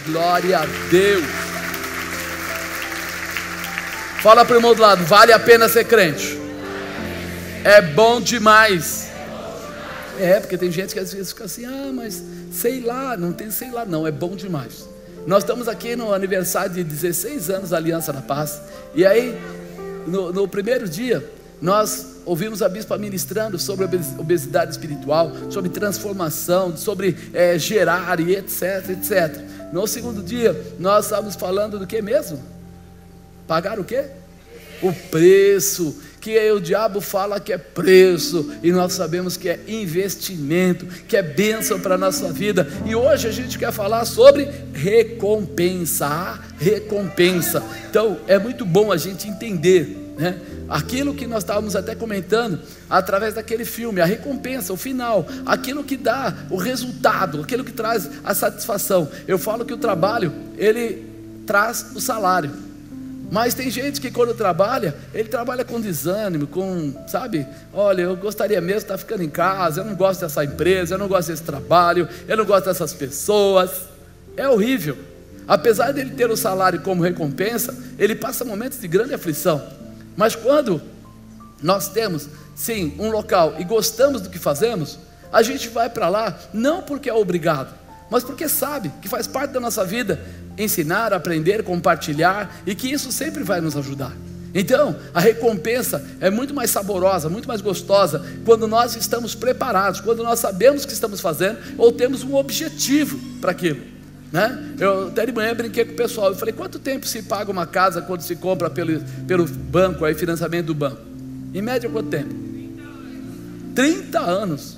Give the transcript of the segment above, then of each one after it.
Glória a Deus. Fala para o irmão do lado: vale a pena ser crente. É bom demais. Porque tem gente que às vezes fica assim: ah, mas sei lá, não tem sei lá não, é bom demais. Nós estamos aqui no aniversário de 16 anos da Aliança da Paz. E aí, no primeiro dia, nós ouvimos a bispa ministrando sobre obesidade espiritual, sobre transformação, sobre gerar e etc, etc. No segundo dia, nós estávamos falando do que mesmo? Pagar o quê? O preço, que o diabo fala que é preço, e nós sabemos que é investimento, que é bênção para a nossa vida. E hoje a gente quer falar sobre recompensa, a recompensa. Então é muito bom a gente entender, né, aquilo que nós estávamos até comentando através daquele filme, a recompensa, o final, aquilo que dá o resultado, aquilo que traz a satisfação. Eu falo que o trabalho, ele traz o salário. Mas tem gente que quando trabalha, ele trabalha com desânimo, sabe? Olha, eu gostaria mesmo de estar ficando em casa, eu não gosto dessa empresa, eu não gosto desse trabalho, eu não gosto dessas pessoas. É horrível. Apesar dele ter o salário como recompensa, ele passa momentos de grande aflição. Mas quando nós temos, sim, um local e gostamos do que fazemos, a gente vai para lá, não porque é obrigado, mas porque sabe que faz parte da nossa vida ensinar, aprender, compartilhar, e que isso sempre vai nos ajudar. Então a recompensa é muito mais saborosa, muito mais gostosa quando nós estamos preparados, quando nós sabemos o que estamos fazendo, ou temos um objetivo para aquilo, né? Eu até de manhã brinquei com o pessoal, eu falei: quanto tempo se paga uma casa quando se compra pelo banco, aí, financiamento do banco? Em média quanto tempo? 30 anos.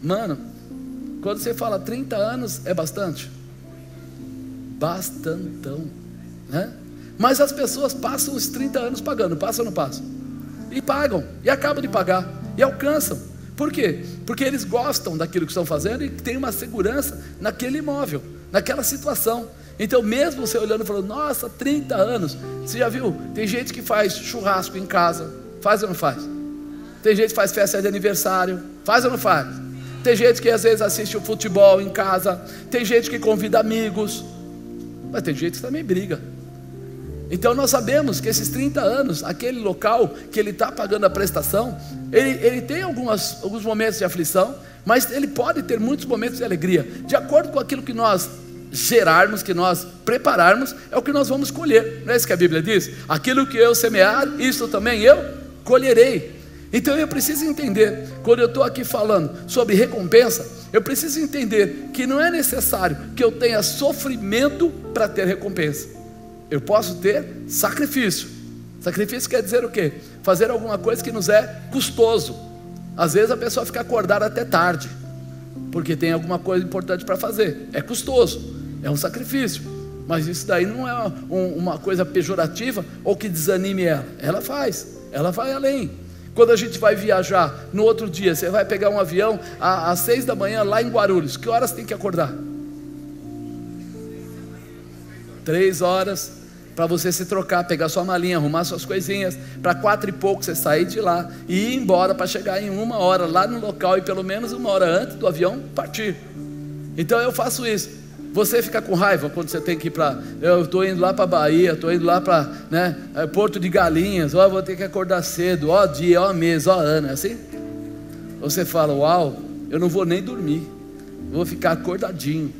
Mano, quando você fala 30 anos, é bastante? Bastantão, né? Mas as pessoas passam os 30 anos pagando, passam ou não passam? E pagam, e acabam de pagar, e alcançam. Por quê? Porque eles gostam daquilo que estão fazendo e tem uma segurança naquele imóvel, naquela situação. Então mesmo você olhando e falando: nossa, 30 anos, você já viu? Tem gente que faz churrasco em casa, faz ou não faz? Tem gente que faz festa de aniversário, faz ou não faz? Tem gente que às vezes assiste o futebol em casa, tem gente que convida amigos, mas tem gente que também briga. Então nós sabemos que esses 30 anos, aquele local que ele está pagando a prestação, ele tem alguns momentos de aflição, mas ele pode ter muitos momentos de alegria. De acordo com aquilo que nós gerarmos, que nós prepararmos, é o que nós vamos colher. Não é isso que a Bíblia diz? Aquilo que eu semear, isso também eu colherei. Então eu preciso entender, quando eu estou aqui falando sobre recompensa, eu preciso entender que não é necessário que eu tenha sofrimento para ter recompensa. Eu posso ter sacrifício. Sacrifício quer dizer o quê? Fazer alguma coisa que nos é custoso. Às vezes a pessoa fica acordada até tarde, porque tem alguma coisa importante para fazer. É custoso, é um sacrifício. Mas isso daí não é uma coisa pejorativa ou que desanime ela. Ela faz, ela vai além. Quando a gente vai viajar, no outro dia, você vai pegar um avião às 6 da manhã lá em Guarulhos. Que horas tem que acordar? 3 horas, para você se trocar, pegar sua malinha, arrumar suas coisinhas, para 4 e pouco você sair de lá e ir embora para chegar em 1 hora lá no local, e pelo menos 1 hora antes do avião partir. Então eu faço isso. Você fica com raiva quando você tem que ir para... Eu estou indo lá para Bahia, estou indo lá para, né, Porto de Galinhas, vou ter que acordar cedo, dia, mês, ano, é assim? Você fala: uau, eu não vou nem dormir, vou ficar acordadinho.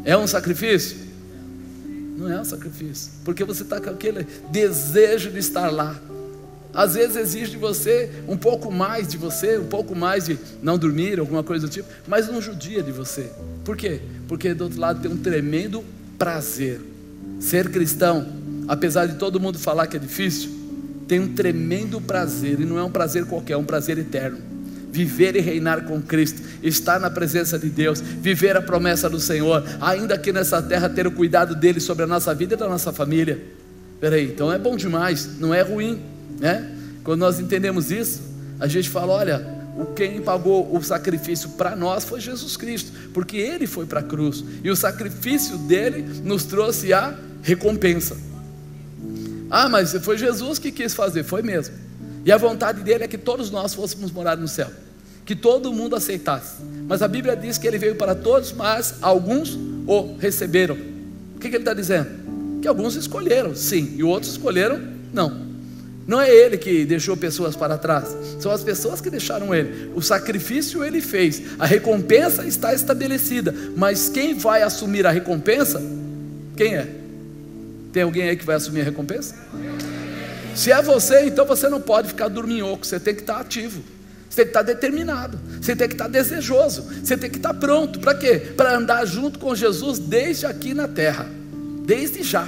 É um sacrifício? Não é um sacrifício, porque você está com aquele desejo de estar lá. Às vezes exige de você um pouco mais de você, um pouco mais de não dormir, alguma coisa do tipo, mas não judia de você. Por quê? Porque do outro lado tem um tremendo prazer. Ser cristão, apesar de todo mundo falar que é difícil, tem um tremendo prazer, e não é um prazer qualquer, é um prazer eterno. Viver e reinar com Cristo, estar na presença de Deus, viver a promessa do Senhor, ainda aqui nessa terra ter o cuidado dele sobre a nossa vida e da nossa família. Peraí, então é bom demais, não é ruim, né? Quando nós entendemos isso, a gente fala: olha, quem pagou o sacrifício para nós foi Jesus Cristo, porque Ele foi para a cruz, e o sacrifício dele nos trouxe a recompensa. Ah, mas foi Jesus que quis fazer, foi mesmo, e a vontade dele é que todos nós fôssemos morar no céu, que todo mundo aceitasse. Mas a Bíblia diz que Ele veio para todos, mas alguns o receberam. que ele está dizendo? Que alguns escolheram sim, e outros escolheram não. Não é ele que deixou pessoas para trás, são as pessoas que deixaram ele. O sacrifício ele fez, a recompensa está estabelecida, mas quem vai assumir a recompensa? Quem é? Tem alguém aí que vai assumir a recompensa? Se é você, então você não pode ficar dorminhoco, você tem que estar ativo, você tem que estar determinado, você tem que estar desejoso, você tem que estar pronto. Para quê? Para andar junto com Jesus desde aqui na terra, desde já,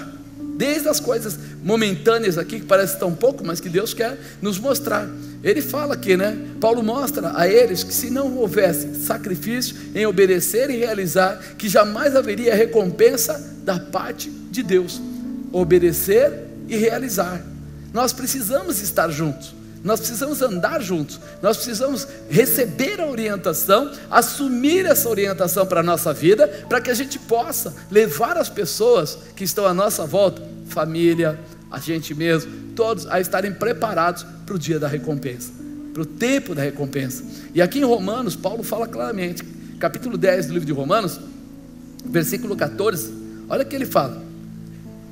desde as coisas momentâneas aqui que parecem tão pouco, mas que Deus quer nos mostrar. Ele fala aqui, né? Paulo mostra a eles que se não houvesse sacrifício em obedecer e realizar, que jamais haveria recompensa da parte de Deus. Obedecer e realizar. Nós precisamos estar juntos, nós precisamos andar juntos, nós precisamos receber a orientação, assumir essa orientação para a nossa vida, para que a gente possa levar as pessoas que estão à nossa volta, família, a gente mesmo, todos a estarem preparados para o dia da recompensa, para o tempo da recompensa. E aqui em Romanos, Paulo fala claramente, capítulo 10 do livro de Romanos, versículo 14, olha o que ele fala: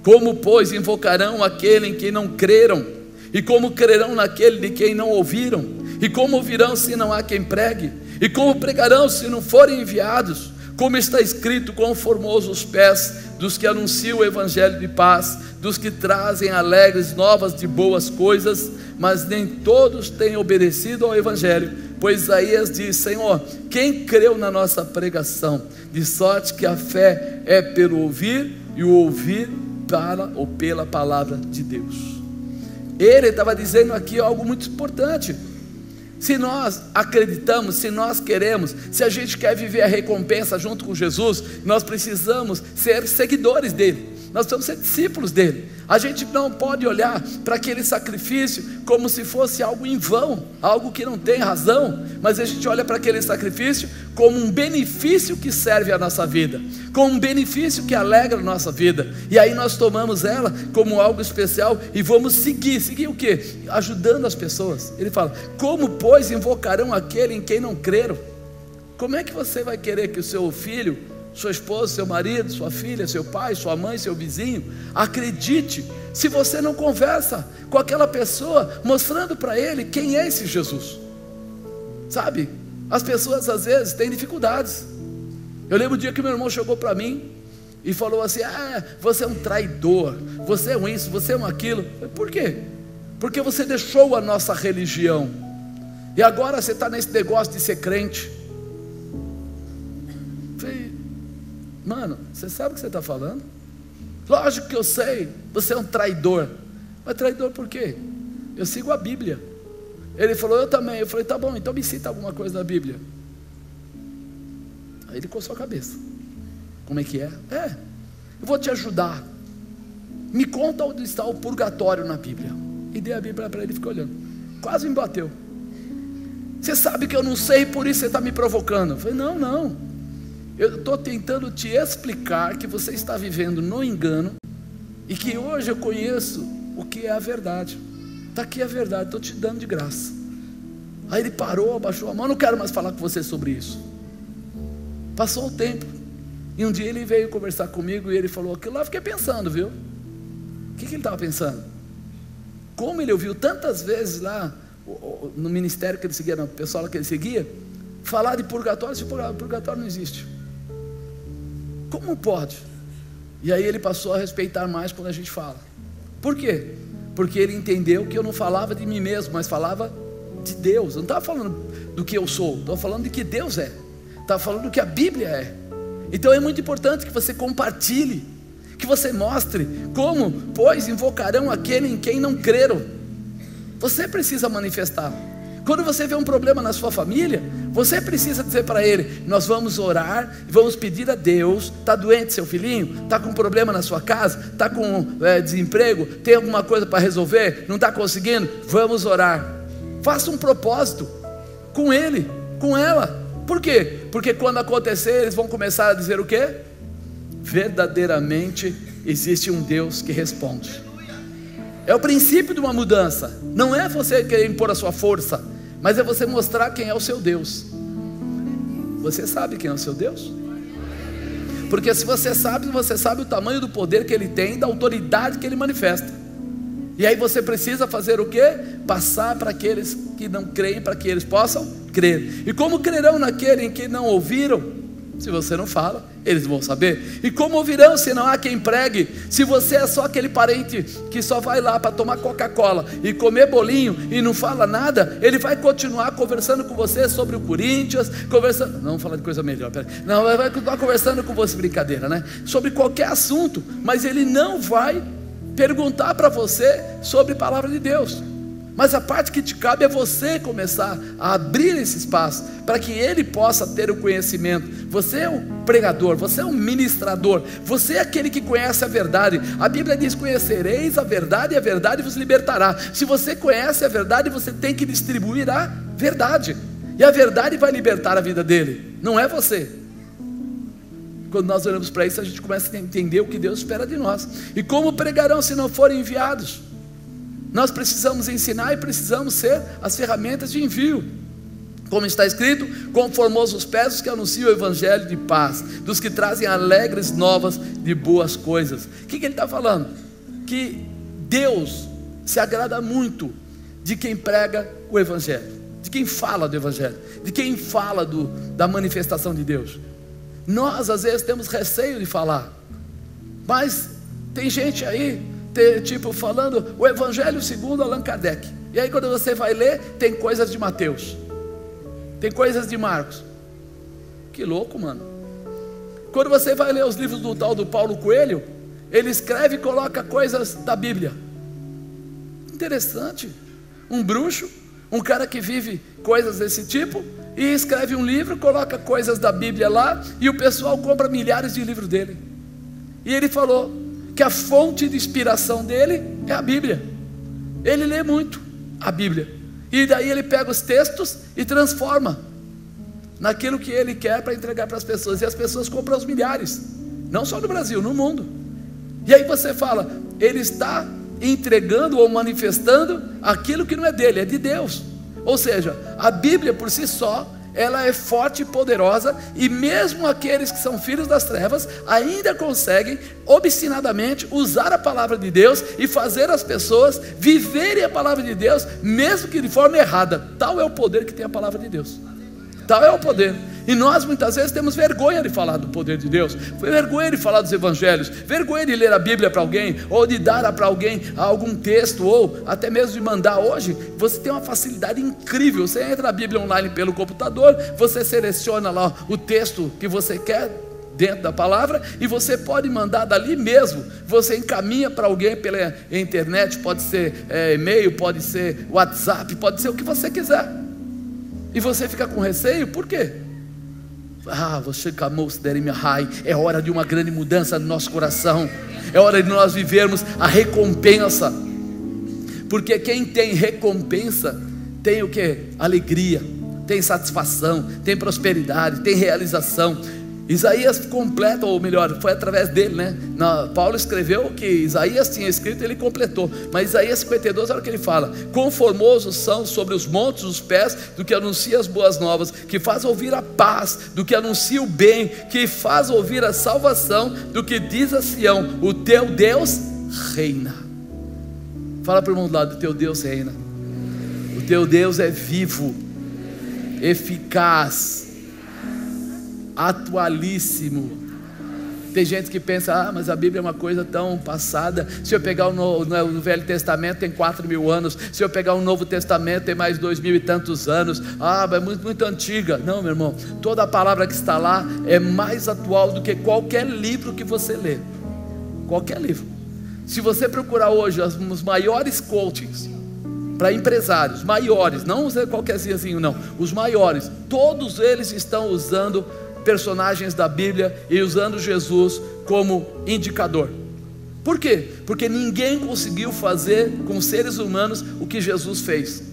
como pois invocarão aquele em quem não creram? E como crerão naquele de quem não ouviram? E como ouvirão se não há quem pregue? E como pregarão se não forem enviados? Como está escrito: quão formosos os pés dos que anunciam o evangelho de paz, dos que trazem alegres novas de boas coisas, mas nem todos têm obedecido ao evangelho. Pois Isaías diz: Senhor, quem creu na nossa pregação? De sorte que a fé é pelo ouvir, e o ouvir pela palavra de Deus. Ele estava dizendo aqui algo muito importante. Se nós acreditamos, se nós queremos, se a gente quer viver a recompensa junto com Jesus, nós precisamos ser seguidores dele, nós precisamos ser discípulos dele. A gente não pode olhar para aquele sacrifício como se fosse algo em vão, algo que não tem razão, mas a gente olha para aquele sacrifício como um benefício que serve à nossa vida, como um benefício que alegra a nossa vida, e aí nós tomamos ela como algo especial e vamos seguir o quê? Ajudando as pessoas. Ele fala: como pois invocarão aquele em quem não creram? Como é que você vai querer que o seu filho, sua esposa, seu marido, sua filha, seu pai, sua mãe, seu vizinho acredite, se você não conversa com aquela pessoa, mostrando para ele quem é esse Jesus? Sabe, as pessoas às vezes têm dificuldades. Eu lembro o dia que meu irmão chegou para mim e falou assim: você é um traidor, você é um isso, você é um aquilo. Eu falei: por quê? Porque você deixou a nossa religião e agora você está nesse negócio de ser crente. Eu falei: mano, você sabe o que você está falando? Lógico que eu sei, você é um traidor. Mas traidor por quê? Eu sigo a Bíblia. Ele falou: eu também. Eu falei: tá bom, então me cita alguma coisa da Bíblia. Aí ele coçou a cabeça. Como é que é? Eu vou te ajudar. Me conta onde está o purgatório na Bíblia. E dei a Bíblia para ele e ficou olhando. Quase me bateu. Você sabe que eu não sei, por isso você está me provocando. Eu falei: não. Eu estou tentando te explicar que você está vivendo no engano e que hoje eu conheço o que é a verdade. Está aqui a verdade, estou te dando de graça. Aí ele parou, abaixou a mão: não quero mais falar com você sobre isso. Passou o tempo e um dia ele veio conversar comigo e ele falou aquilo lá. Eu fiquei pensando, viu? O que ele estava pensando? Como ele ouviu tantas vezes lá no ministério que ele seguia, no pessoal que ele seguia, falar de purgatório, se purgatório não existe. Como pode? E aí ele passou a respeitar mais quando a gente fala. Por quê? Porque ele entendeu que eu não falava de mim mesmo, mas falava de Deus. Eu não estava falando do que eu sou, estava falando de que Deus é, estava falando do que a Bíblia é. Então é muito importante que você compartilhe, que você mostre como, pois, invocarão aquele em quem não creram. Você precisa manifestar. Quando você vê um problema na sua família, você precisa dizer para ele: nós vamos orar, vamos pedir a Deus. Está doente seu filhinho? Está com problema na sua casa? Está com desemprego? Tem alguma coisa para resolver? Não está conseguindo? Vamos orar. Faça um propósito com ele, com ela. Por quê? Porque quando acontecer, eles vão começar a dizer o quê? Verdadeiramente existe um Deus que responde. É o princípio de uma mudança. Não é você querer impor a sua força, mas é você mostrar quem é o seu Deus. Você sabe quem é o seu Deus? Porque se você sabe o tamanho do poder que Ele tem, da autoridade que Ele manifesta. E aí você precisa fazer o quê? Passar para aqueles que não creem, para que eles possam crer. E como crerão naquele em que não ouviram? Se você não fala, eles vão saber. E como ouvirão se não há quem pregue? Se você é só aquele parente que só vai lá para tomar Coca-Cola e comer bolinho e não fala nada, ele vai continuar conversando com você sobre o Corinthians, conversando, não vamos falar de coisa melhor, não, vai continuar conversando com você, brincadeira, né? Sobre qualquer assunto, mas ele não vai perguntar para você sobre a palavra de Deus. Mas a parte que te cabe é você começar a abrir esse espaço para que ele possa ter o conhecimento. Você é um pregador, você é um ministrador, você é aquele que conhece a verdade. A Bíblia diz: conhecereis a verdade e a verdade vos libertará. Se você conhece a verdade, você tem que distribuir a verdade, e a verdade vai libertar a vida dele, não é você. Quando nós olhamos para isso, a gente começa a entender o que Deus espera de nós. E como pregarão se não forem enviados? Nós precisamos ensinar e precisamos ser as ferramentas de envio. Como está escrito: conformou os pés dos que anunciam o evangelho de paz, dos que trazem alegres novas de boas coisas. O que ele está falando? Que Deus se agrada muito de quem prega o evangelho, de quem fala do evangelho, de quem fala da manifestação de Deus. Nós às vezes temos receio de falar, mas tem gente aí tipo falando o evangelho segundo Allan Kardec, e aí quando você vai ler, tem coisas de Mateus, tem coisas de Marcos. Que louco, mano. Quando você vai ler os livros do tal do Paulo Coelho, ele escreve e coloca coisas da Bíblia. Interessante. Um bruxo, um cara que vive coisas desse tipo, e escreve um livro, coloca coisas da Bíblia lá, e o pessoal compra milhares de livros dele. E ele falou que a fonte de inspiração dele é a Bíblia. Ele lê muito a Bíblia, e daí ele pega os textos e transforma naquilo que ele quer para entregar para as pessoas, e as pessoas compram aos milhares, não só no Brasil, no mundo. E aí você fala, ele está entregando ou manifestando aquilo que não é dele, é de Deus. Ou seja, a Bíblia por si só, ela é forte e poderosa, e mesmo aqueles que são filhos das trevas ainda conseguem obstinadamente usar a palavra de Deus e fazer as pessoas viverem a palavra de Deus, mesmo que de forma errada. Tal é o poder que tem a palavra de Deus, tal é o poder. E nós muitas vezes temos vergonha de falar do poder de Deus, vergonha de falar dos evangelhos, vergonha de ler a Bíblia para alguém, ou de dar para alguém algum texto, ou até mesmo de mandar. Hoje você tem uma facilidade incrível, você entra na Bíblia online pelo computador, você seleciona lá o texto que você quer dentro da palavra, e você pode mandar dali mesmo, você encaminha para alguém pela internet, pode ser e-mail, pode ser WhatsApp, pode ser o que você quiser, e você fica com receio. Por quê? Você é hora de uma grande mudança no nosso coração, é hora de nós vivermos a recompensa, porque quem tem recompensa tem o que? Alegria, tem satisfação, tem prosperidade, tem realização. Isaías completa, ou melhor, foi através dele, né? Paulo escreveu o que Isaías tinha escrito, ele completou. Mas Isaías 52, olha o que ele fala: conformosos são sobre os montes os pés do que anuncia as boas novas, que faz ouvir a paz, do que anuncia o bem, que faz ouvir a salvação, do que diz a Sião: o teu Deus reina. Fala para o irmão do lado: o teu Deus reina. O teu Deus é vivo, eficaz, atualíssimo. Tem gente que pensa: mas a Bíblia é uma coisa tão passada. Se eu pegar no Velho Testamento tem 4.000 anos, se eu pegar o Novo Testamento tem mais 2.000 e tantos anos. É muito antiga. Não, meu irmão, toda a palavra que está lá é mais atual do que qualquer livro que você lê. Qualquer livro. Se você procurar hoje os maiores coachings para empresários, maiores, não qualquer ziazinho não, os maiores, todos eles estão usando personagens da Bíblia e usando Jesus como indicador. Por quê? Porque ninguém conseguiu fazer com seres humanos o que Jesus fez.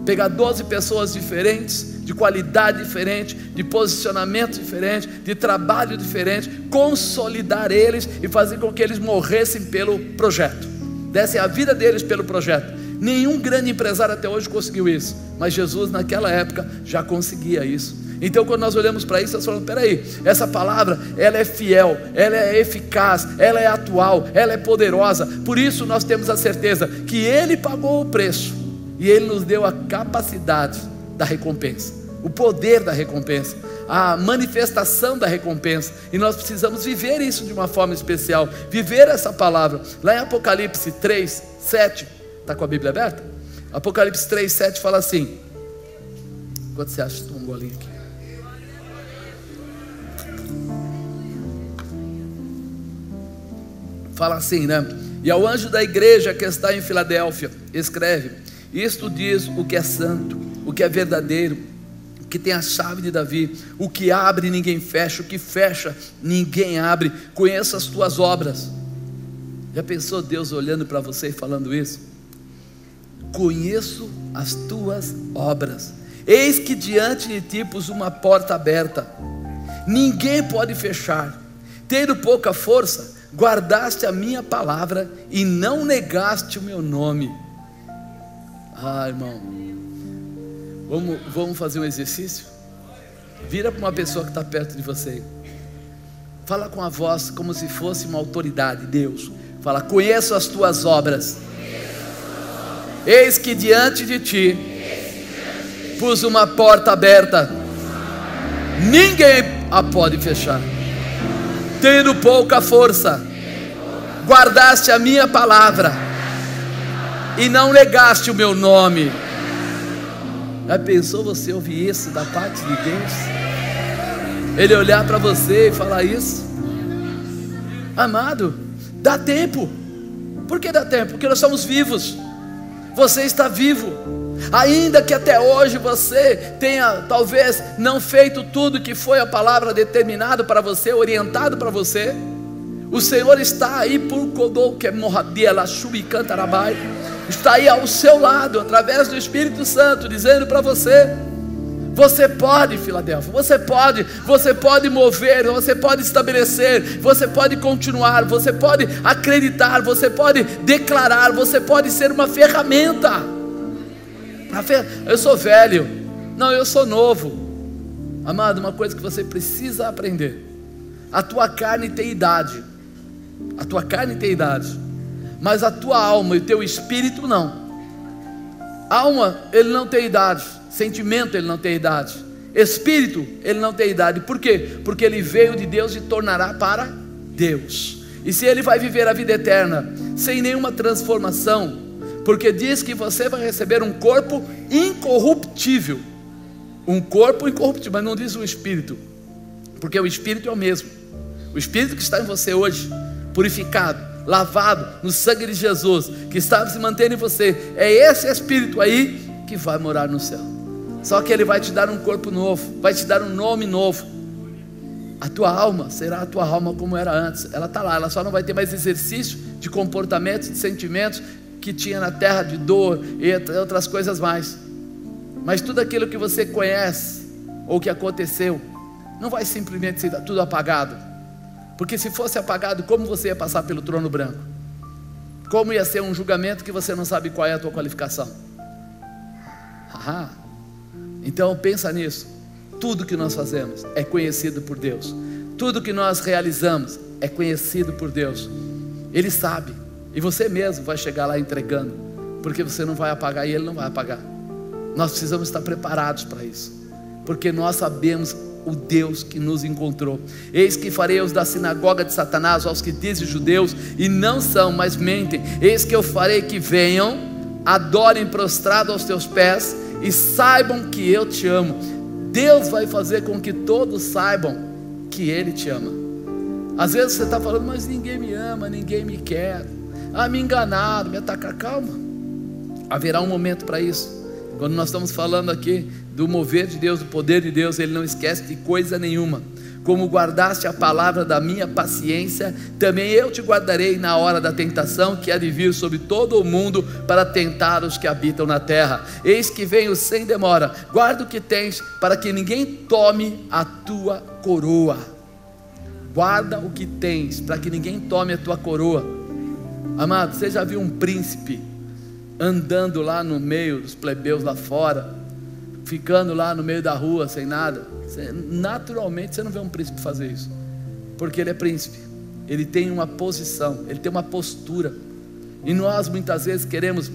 Pegar 12 pessoas diferentes, de qualidade diferente, de posicionamento diferente, de trabalho diferente, consolidar eles e fazer com que eles morressem pelo projeto, dessem a vida deles pelo projeto. Nenhum grande empresário até hoje conseguiu isso, mas Jesus naquela época já conseguia isso. Então quando nós olhamos para isso, nós falamos, peraí, essa palavra, ela é fiel, ela é eficaz, ela é atual, ela é poderosa. Por isso nós temos a certeza que Ele pagou o preço e Ele nos deu a capacidade da recompensa, o poder da recompensa, a manifestação da recompensa. E nós precisamos viver isso de uma forma especial, viver essa palavra. Lá em Apocalipse 3, 7, está com a Bíblia aberta? Apocalipse 3, 7 fala assim. Quanto você acha? Um golinho aqui. Fala assim, né? E ao anjo da igreja que está em Filadélfia, escreve: isto diz o que é santo, o que é verdadeiro, o que tem a chave de Davi, o que abre ninguém fecha, o que fecha ninguém abre. Conheço as tuas obras. Já pensou Deus olhando para você e falando isso? Conheço as tuas obras. Eis que diante de ti pus uma porta aberta, ninguém pode fechar. Tendo pouca força, guardaste a minha palavra e não negaste o meu nome. Ah, irmão, vamos fazer um exercício? Vira para uma pessoa que está perto de você, fala com a voz como se fosse uma autoridade. Deus fala: conheço as tuas obras, eis que diante de ti pus uma porta aberta, ninguém a pode fechar. Tendo pouca força, guardaste a minha palavra e não negaste o meu nome. Já pensou você ouvir isso da parte de Deus? Ele olhar para você e falar isso? Amado, dá tempo. Por que dá tempo? Porque nós somos vivos. Você está vivo. Ainda que até hoje você tenha talvez não feito tudo que foi a palavra determinado para você, orientado para você, o Senhor está aí por Kodou, que é Morradia, Lachubi, Cantarabai, está aí ao seu lado, através do Espírito Santo, dizendo para você: você pode, Filadélfia, você pode mover, você pode estabelecer, você pode continuar, você pode acreditar, você pode declarar, você pode ser uma ferramenta. Eu sou velho, não, eu sou novo. Amado, uma coisa que você precisa aprender: a tua carne tem idade, a tua carne tem idade, mas a tua alma e o teu espírito não. Alma, ele não tem idade. Sentimento, ele não tem idade. Espírito, ele não tem idade. Por quê? Porque ele veio de Deus e tornará para Deus. E se ele vai viver a vida eterna sem nenhuma transformação, porque diz que você vai receber um corpo incorruptível. Um corpo incorruptível, mas não diz o espírito, porque o espírito é o mesmo. O espírito que está em você hoje, purificado, lavado no sangue de Jesus, que está se mantendo em você, é esse espírito aí que vai morar no céu. Só que ele vai te dar um corpo novo, vai te dar um nome novo. A tua alma será a tua alma como era antes. Ela está lá, ela só não vai ter mais exercício de comportamentos, de sentimentos que tinha na terra, de dor e outras coisas mais. Mas tudo aquilo que você conhece ou que aconteceu não vai simplesmente ser tudo apagado, porque se fosse apagado, como você ia passar pelo trono branco? Como ia ser um julgamento que você não sabe qual é a tua qualificação? Então pensa nisso. Tudo que nós fazemos é conhecido por Deus. Tudo que nós realizamos é conhecido por Deus. Ele sabe. E você mesmo vai chegar lá entregando, porque você não vai apagar e Ele não vai apagar. Nós precisamos estar preparados para isso, porque nós sabemos o Deus que nos encontrou. Eis que farei os da sinagoga de Satanás, aos que dizem judeus e não são, mas mentem. Eis que eu farei que venham, adorem prostrado aos teus pés e saibam que eu te amo. Deus vai fazer com que todos saibam que Ele te ama. Às vezes você está falando: mas ninguém me ama, ninguém me quer, me enganaram, me atacaram. Calma, haverá um momento para isso. Quando nós estamos falando aqui do mover de Deus, do poder de Deus, Ele não esquece de coisa nenhuma. Como guardaste a palavra da minha paciência, também eu te guardarei na hora da tentação que há de vir sobre todo o mundo para tentar os que habitam na terra. Eis que venho sem demora, guarda o que tens, para que ninguém tome a tua coroa. Guarda o que tens, para que ninguém tome a tua coroa. Amado, você já viu um príncipe andando lá no meio dos plebeus lá fora, ficando lá no meio da rua sem nada. Naturalmente você não vê um príncipe fazer isso, porque ele é príncipe, ele tem uma posição, ele tem uma postura. E nós muitas vezes queremos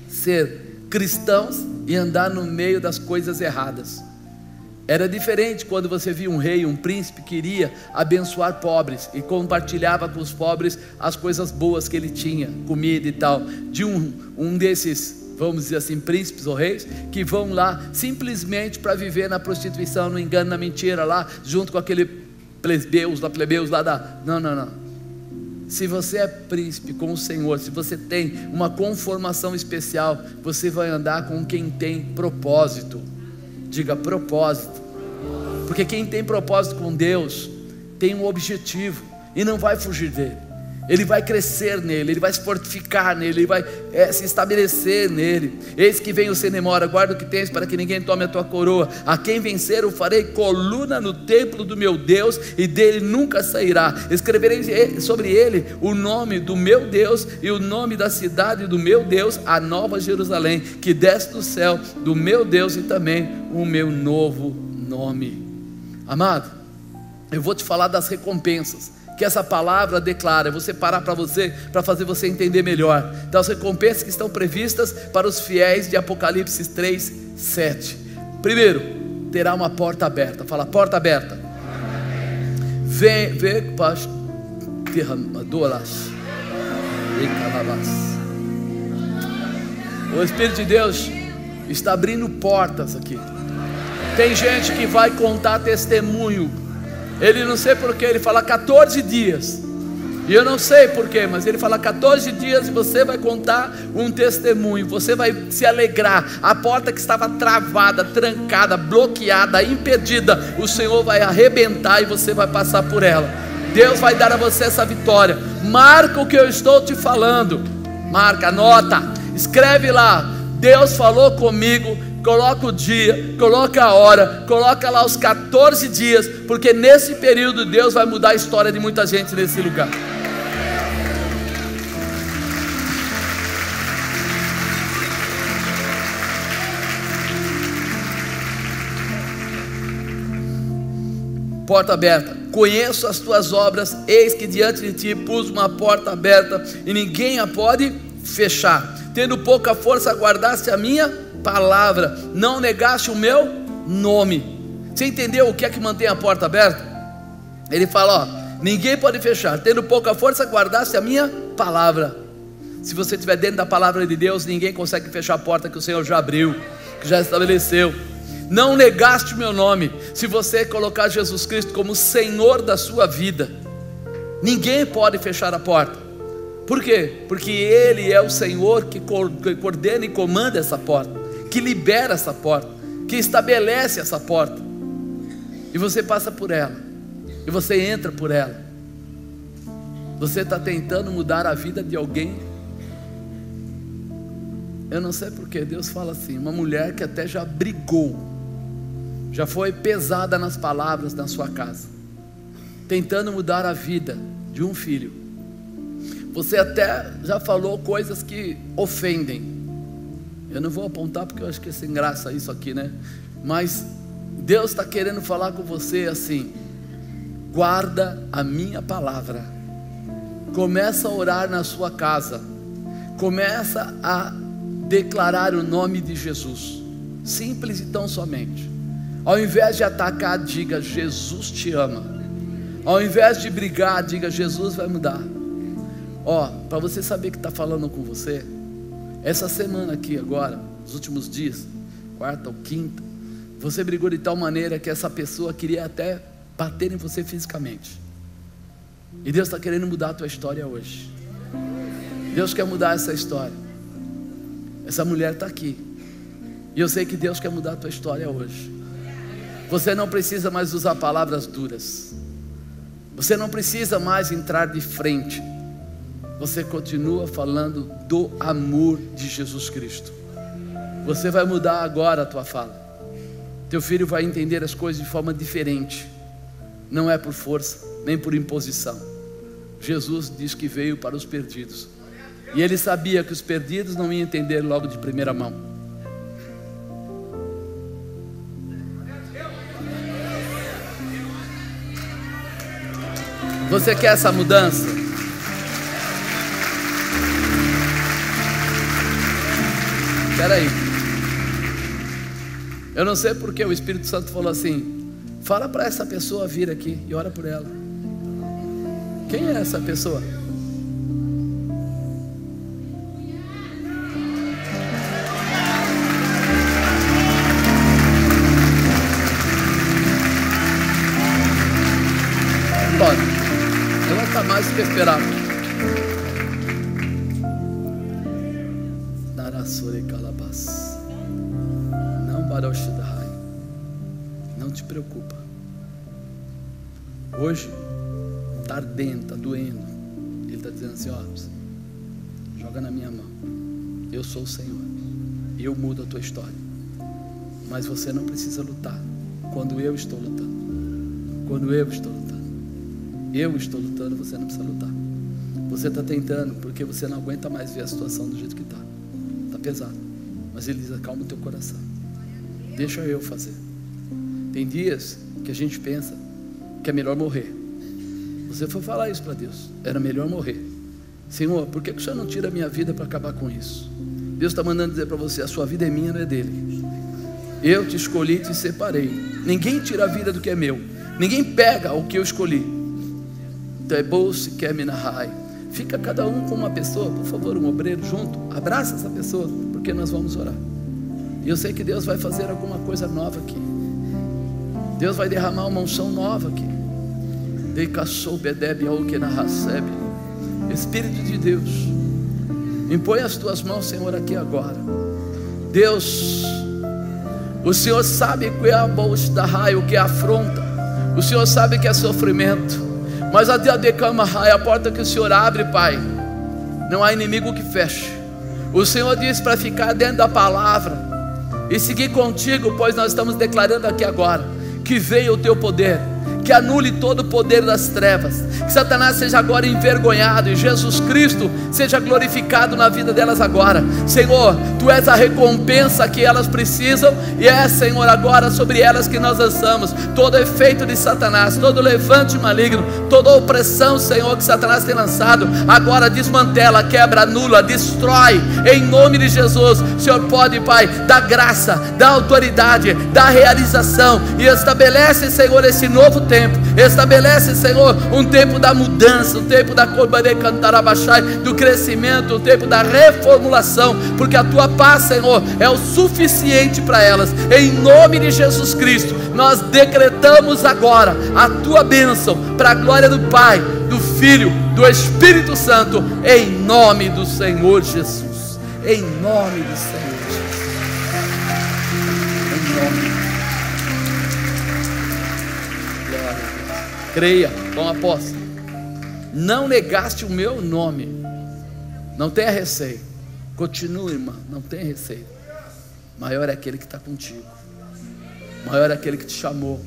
ser cristãos e andar no meio das coisas erradas. Era diferente quando você via um rei, um príncipe que iria abençoar pobres e compartilhava com os pobres as coisas boas que ele tinha, comida e tal. De um desses, vamos dizer assim, príncipes ou reis, que vão lá simplesmente para viver na prostituição, no engano, na mentira lá, junto com aquele plebeus lá da... Não. Se você é príncipe com o Senhor, se você tem uma conformação especial, você vai andar com quem tem propósito. Diga propósito. Porque quem tem propósito com Deus tem um objetivo e não vai fugir dele. Ele vai crescer nele, ele vai se fortificar nele, ele vai se estabelecer nele. Eis que vem o Cenemora, guarda o que tens para que ninguém tome a tua coroa. A quem vencer eu farei coluna no templo do meu Deus, e dele nunca sairá. Escreverei sobre ele o nome do meu Deus e o nome da cidade do meu Deus, a nova Jerusalém, que desce do céu, do meu Deus, e também o meu novo nome. Amado, eu vou te falar das recompensas que essa palavra declara. Eu vou separar para você, para fazer você entender melhor. Então, as recompensas que estão previstas para os fiéis de Apocalipse 3, 7. Primeiro, terá uma porta aberta. Fala, porta aberta. Vem, o Espírito de Deus está abrindo portas aqui. Tem gente que vai contar testemunho. Ele não sei porquê, ele fala 14 dias. E eu não sei porquê, mas ele fala 14 dias e você vai contar um testemunho. Você vai se alegrar. A porta que estava travada, trancada, bloqueada, impedida, o Senhor vai arrebentar e você vai passar por ela. Deus vai dar a você essa vitória. Marca o que eu estou te falando. Marca, anota, escreve lá. Deus falou comigo. Coloca o dia, coloca a hora, coloca lá os 14 dias, porque nesse período Deus vai mudar a história de muita gente nesse lugar. Porta aberta. Conheço as tuas obras, eis que diante de ti pus uma porta aberta e ninguém a pode fechar. Tendo pouca força, guardaste a minha palavra, não negaste o meu nome. Você entendeu o que é que mantém a porta aberta? Ele fala, ó, ninguém pode fechar. Tendo pouca força, guardaste a minha palavra. Se você estiver dentro da palavra de Deus, ninguém consegue fechar a porta que o Senhor já abriu, que já estabeleceu. Não negaste o meu nome. Se você colocar Jesus Cristo como Senhor da sua vida, ninguém pode fechar a porta. Por quê? Porque Ele é o Senhor que coordena e comanda essa porta, que libera essa porta, que estabelece essa porta. E você passa por ela, e você entra por ela. Você está tentando mudar a vida de alguém. Eu não sei porque Deus fala assim. Uma mulher que até já brigou, já foi pesada nas palavras na sua casa, tentando mudar a vida de um filho. Você até já falou coisas que ofendem. Eu não vou apontar porque eu acho que é sem graça isso aqui, né? Mas Deus está querendo falar com você assim: guarda a minha palavra. Começa a orar na sua casa. Começa a declarar o nome de Jesus. Simples e tão somente. Ao invés de atacar, diga: Jesus te ama. Ao invés de brigar, diga: Jesus vai mudar. Ó, para você saber que está falando com você, essa semana aqui agora, os últimos dias, quarta ou quinta, você brigou de tal maneira que essa pessoa queria até bater em você fisicamente. E Deus está querendo mudar a tua história hoje. Deus quer mudar essa história. Essa mulher está aqui, e eu sei que Deus quer mudar a tua história hoje. Você não precisa mais usar palavras duras. Você não precisa mais entrar de frente. Você continua falando do amor de Jesus Cristo. Você vai mudar agora a tua fala. Teu filho vai entender as coisas de forma diferente. Não é por força, nem por imposição. Jesus diz que veio para os perdidos. E ele sabia que os perdidos não iam entender logo de primeira mão. Você quer essa mudança? Espera aí. Eu não sei porque o Espírito Santo falou assim: fala para essa pessoa vir aqui e ora por ela. Quem é essa pessoa? Bora. Ela está mais do que esperava. Não te preocupa. Hoje está ardendo, está doendo. Ele está dizendo assim: ó, joga na minha mão. Eu sou o Senhor. Eu mudo a tua história. Mas você não precisa lutar quando eu estou lutando. Quando eu estou lutando. Eu estou lutando, você não precisa lutar. Você está tentando porque você não aguenta mais ver a situação do jeito que está. Está pesado. Mas ele diz: acalma o teu coração. Deixa eu fazer. Tem dias que a gente pensa que é melhor morrer. Você foi falar isso para Deus: era melhor morrer. Senhor, por que o Senhor não tira a minha vida para acabar com isso? Deus está mandando dizer para você: a sua vida é minha, não é dele. Eu te escolhi e te separei. Ninguém tira a vida do que é meu. Ninguém pega o que eu escolhi. Fica cada um com uma pessoa, por favor, um obreiro junto. Abraça essa pessoa, porque nós vamos orar. E eu sei que Deus vai fazer alguma coisa nova aqui. Deus vai derramar uma unção nova aqui. Espírito de Deus, impõe as tuas mãos, Senhor, aqui agora. Deus, o Senhor sabe o que é a bolsa da raio, o que é afronta. O Senhor sabe que é sofrimento. Mas a porta que o Senhor abre, Pai, não há inimigo que feche. O Senhor diz para ficar dentro da palavra e seguir contigo, pois nós estamos declarando aqui agora que veio o teu poder, que anule todo o poder das trevas, que Satanás seja agora envergonhado e Jesus Cristo seja glorificado na vida delas agora. Senhor, Tu és a recompensa que elas precisam, e é, Senhor, agora sobre elas que nós lançamos todo efeito de Satanás, todo levante maligno, toda opressão, Senhor, que Satanás tem lançado, agora desmantela, quebra, anula, destrói, em nome de Jesus. O Senhor pode, Pai, dar graça, dar autoridade, dar realização, e estabelece, Senhor, esse novo tempo. Estabelece, Senhor, um tempo da mudança, um tempo da do crescimento, um tempo da reformulação, porque a Tua paz, Senhor, é o suficiente para elas. Em nome de Jesus Cristo, nós decretamos agora a Tua bênção, para a glória do Pai, do Filho, do Espírito Santo, em nome do Senhor Jesus. Em nome do Senhor Jesus. Em nome. Creia, bom apóstolo. Não negaste o meu nome. Não tenha receio. Continue, irmã, não tenha receio. Maior é aquele que está contigo. Maior é aquele que te chamou.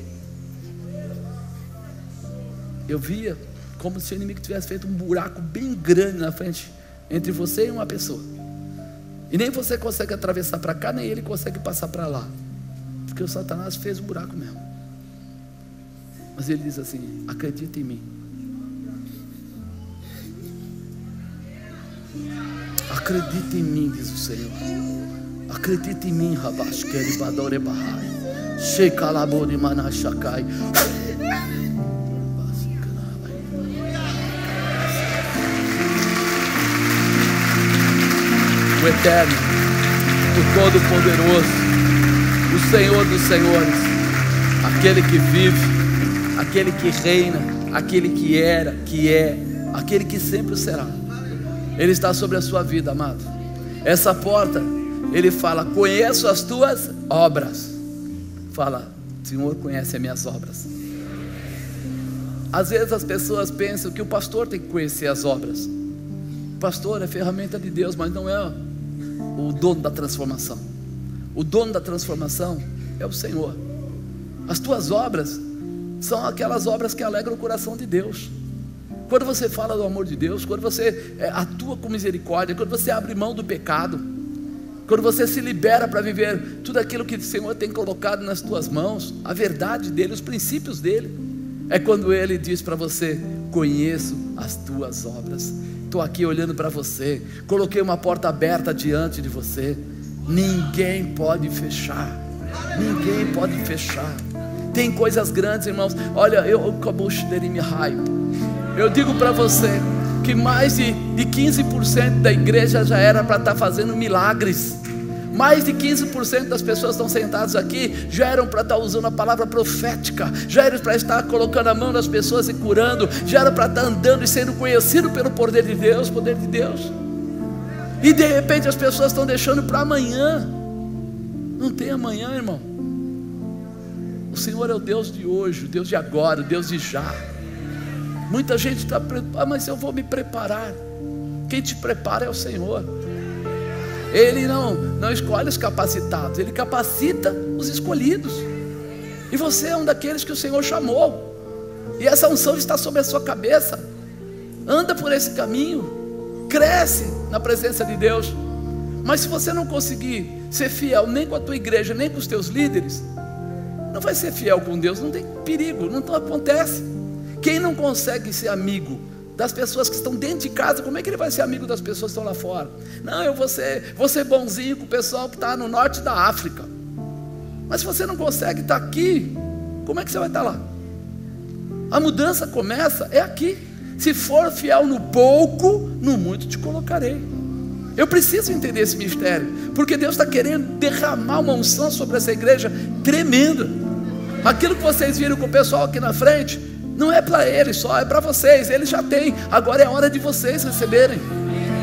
Eu via como se o inimigo tivesse feito um buraco bem grande na frente, entre você e uma pessoa. E nem você consegue atravessar para cá, nem ele consegue passar para lá, porque o Satanás fez um buraco mesmo. Mas ele diz assim: acredita em mim. Acredita em mim, diz o Senhor. Acredita em mim, Rabash, Keribadore Bahai, Shekalabori Manashakai. O Eterno, o Todo-Poderoso, o Senhor dos Senhores, aquele que vive, aquele que reina, aquele que era, que é, aquele que sempre será. Ele está sobre a sua vida, amado. Essa porta, Ele fala: conheço as tuas obras. Fala: Senhor, conhece as minhas obras. Às vezes as pessoas pensam que o pastor tem que conhecer as obras. O pastor é ferramenta de Deus, mas não é o dono da transformação. O dono da transformação é o Senhor. As tuas obras são aquelas obras que alegram o coração de Deus. Quando você fala do amor de Deus, quando você atua com misericórdia, quando você abre mão do pecado, quando você se libera para viver tudo aquilo que o Senhor tem colocado nas tuas mãos, a verdade dEle, os princípios dEle, É quando Ele diz para você: conheço as tuas obras. Estou aqui olhando para você, coloquei uma porta aberta diante de você. Ninguém pode fechar. Ninguém pode fechar. Tem coisas grandes, irmãos. Olha, eu digo para você que mais de 15% da igreja já era para estar fazendo milagres. Mais de 15% das pessoas que estão sentadas aqui já eram para estar usando a palavra profética, já eram para estar colocando a mão nas pessoas e curando, já era para estar andando e sendo conhecido pelo poder de Deus, E de repente as pessoas estão deixando para amanhã. Não tem amanhã, irmão. O Senhor é o Deus de hoje, o Deus de agora, o Deus de já. Muita gente está preocupada: mas eu vou me preparar. Quem te prepara é o Senhor. Ele não escolhe os capacitados, Ele capacita os escolhidos. E você é um daqueles que o Senhor chamou, e essa unção está sobre a sua cabeça. Anda por esse caminho, cresce na presença de Deus. Mas se você não conseguir ser fiel nem com a tua igreja, nem com os teus líderes, não vai ser fiel com Deus. Não tem perigo, não acontece. Quem não consegue ser amigo das pessoas que estão dentro de casa, como é que ele vai ser amigo das pessoas que estão lá fora? Não, eu vou ser bonzinho com o pessoal que está no norte da África. Mas se você não consegue estar aqui, como é que você vai estar lá? A mudança começa aqui. Se for fiel no pouco, no muito te colocarei. Eu preciso entender esse mistério, porque Deus está querendo derramar uma unção sobre essa igreja tremenda. Aquilo que vocês viram com o pessoal aqui na frente, não é para eles só, é para vocês. Eles já têm, agora é hora de vocês receberem.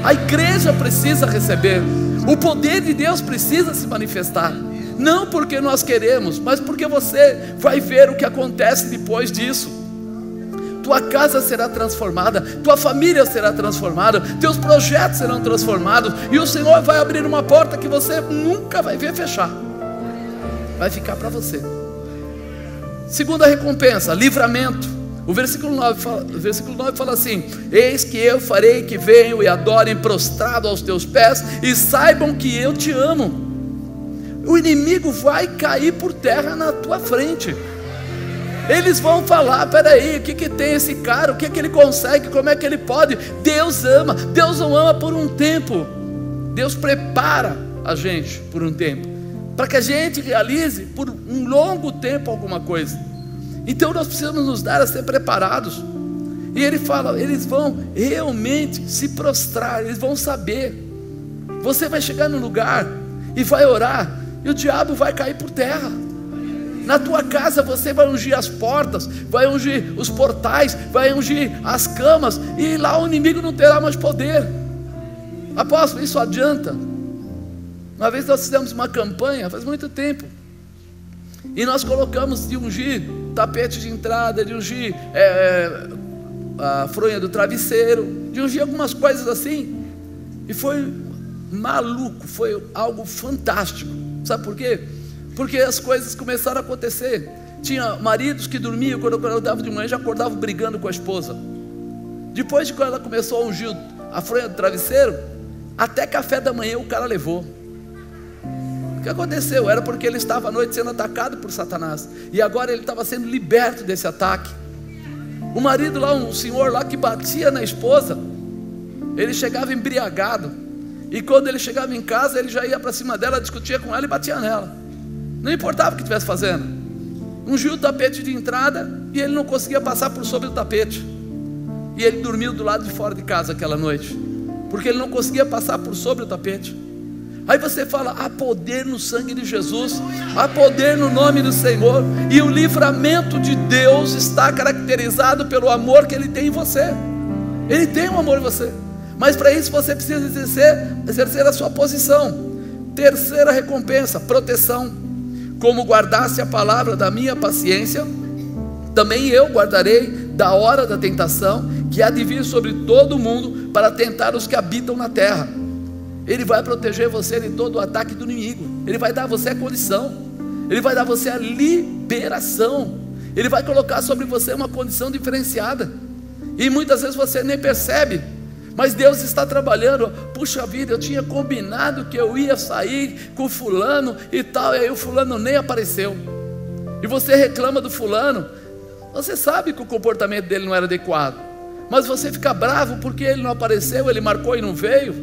A igreja precisa receber. O poder de Deus precisa se manifestar. Não porque nós queremos, mas porque você vai ver o que acontece depois disso. Tua casa será transformada, tua família será transformada, teus projetos serão transformados, e o Senhor vai abrir uma porta que você nunca vai ver fechar. Vai ficar para você. Segunda recompensa, livramento. O versículo 9 fala assim: eis que eu farei que venham e adorem prostrado aos teus pés, e saibam que eu te amo. O inimigo vai cair por terra na tua frente. Eles vão falar: peraí, o que tem esse cara? O que ele consegue? Como é que ele pode? Deus ama. Deus não ama por um tempo. Deus prepara a gente por um tempo, para que a gente realize por um longo tempo alguma coisa. Então nós precisamos nos dar a ser preparados. E ele fala: eles vão realmente se prostrar, eles vão saber. Você vai chegar no lugar e vai orar, e o diabo vai cair por terra. Na tua casa você vai ungir as portas, vai ungir os portais, vai ungir as camas, e lá o inimigo não terá mais poder. Apóstolo, isso adianta? Uma vez nós fizemos uma campanha, faz muito tempo, e nós colocamos de ungir tapete de entrada, de ungir a fronha do travesseiro, de ungir algumas coisas assim. E foi maluco, foi algo fantástico. Sabe por quê? Porque as coisas começaram a acontecer. Tinha maridos que dormiam, quando eu acordava de manhã, já acordavam brigando com a esposa. Depois de quando ela começou a ungir a fronha do travesseiro, até café da manhã o cara levou. O que aconteceu? Era porque ele estava à noite sendo atacado por Satanás, e agora ele estava sendo liberto desse ataque. O marido lá, um senhor lá que batia na esposa, ele chegava embriagado, e quando ele chegava em casa, ele já ia para cima dela, discutia com ela e batia nela. Não importava o que estivesse fazendo. Ungiu o tapete de entrada, e ele não conseguia passar por sobre o tapete, e ele dormiu do lado de fora de casa aquela noite, porque ele não conseguia passar por sobre o tapete. Aí você fala: há poder no sangue de Jesus, há poder no nome do Senhor, e o livramento de Deus está caracterizado pelo amor que Ele tem em você. Ele tem um amor em você, mas para isso você precisa exercer a sua posição. Terceira recompensa, proteção. Como guardaste a palavra da minha paciência, também eu guardarei da hora da tentação, que há de vir sobre todo o mundo, para tentar os que habitam na terra. Ele vai proteger você de todo o ataque do inimigo. Ele vai dar a você a condição, Ele vai dar a você a liberação, Ele vai colocar sobre você uma condição diferenciada, e muitas vezes você nem percebe, mas Deus está trabalhando. Puxa vida, eu tinha combinado que eu ia sair com fulano e tal, e aí o fulano nem apareceu, e você reclama do fulano. Você sabe que o comportamento dele não era adequado, mas você fica bravo porque ele não apareceu, ele marcou e não veio,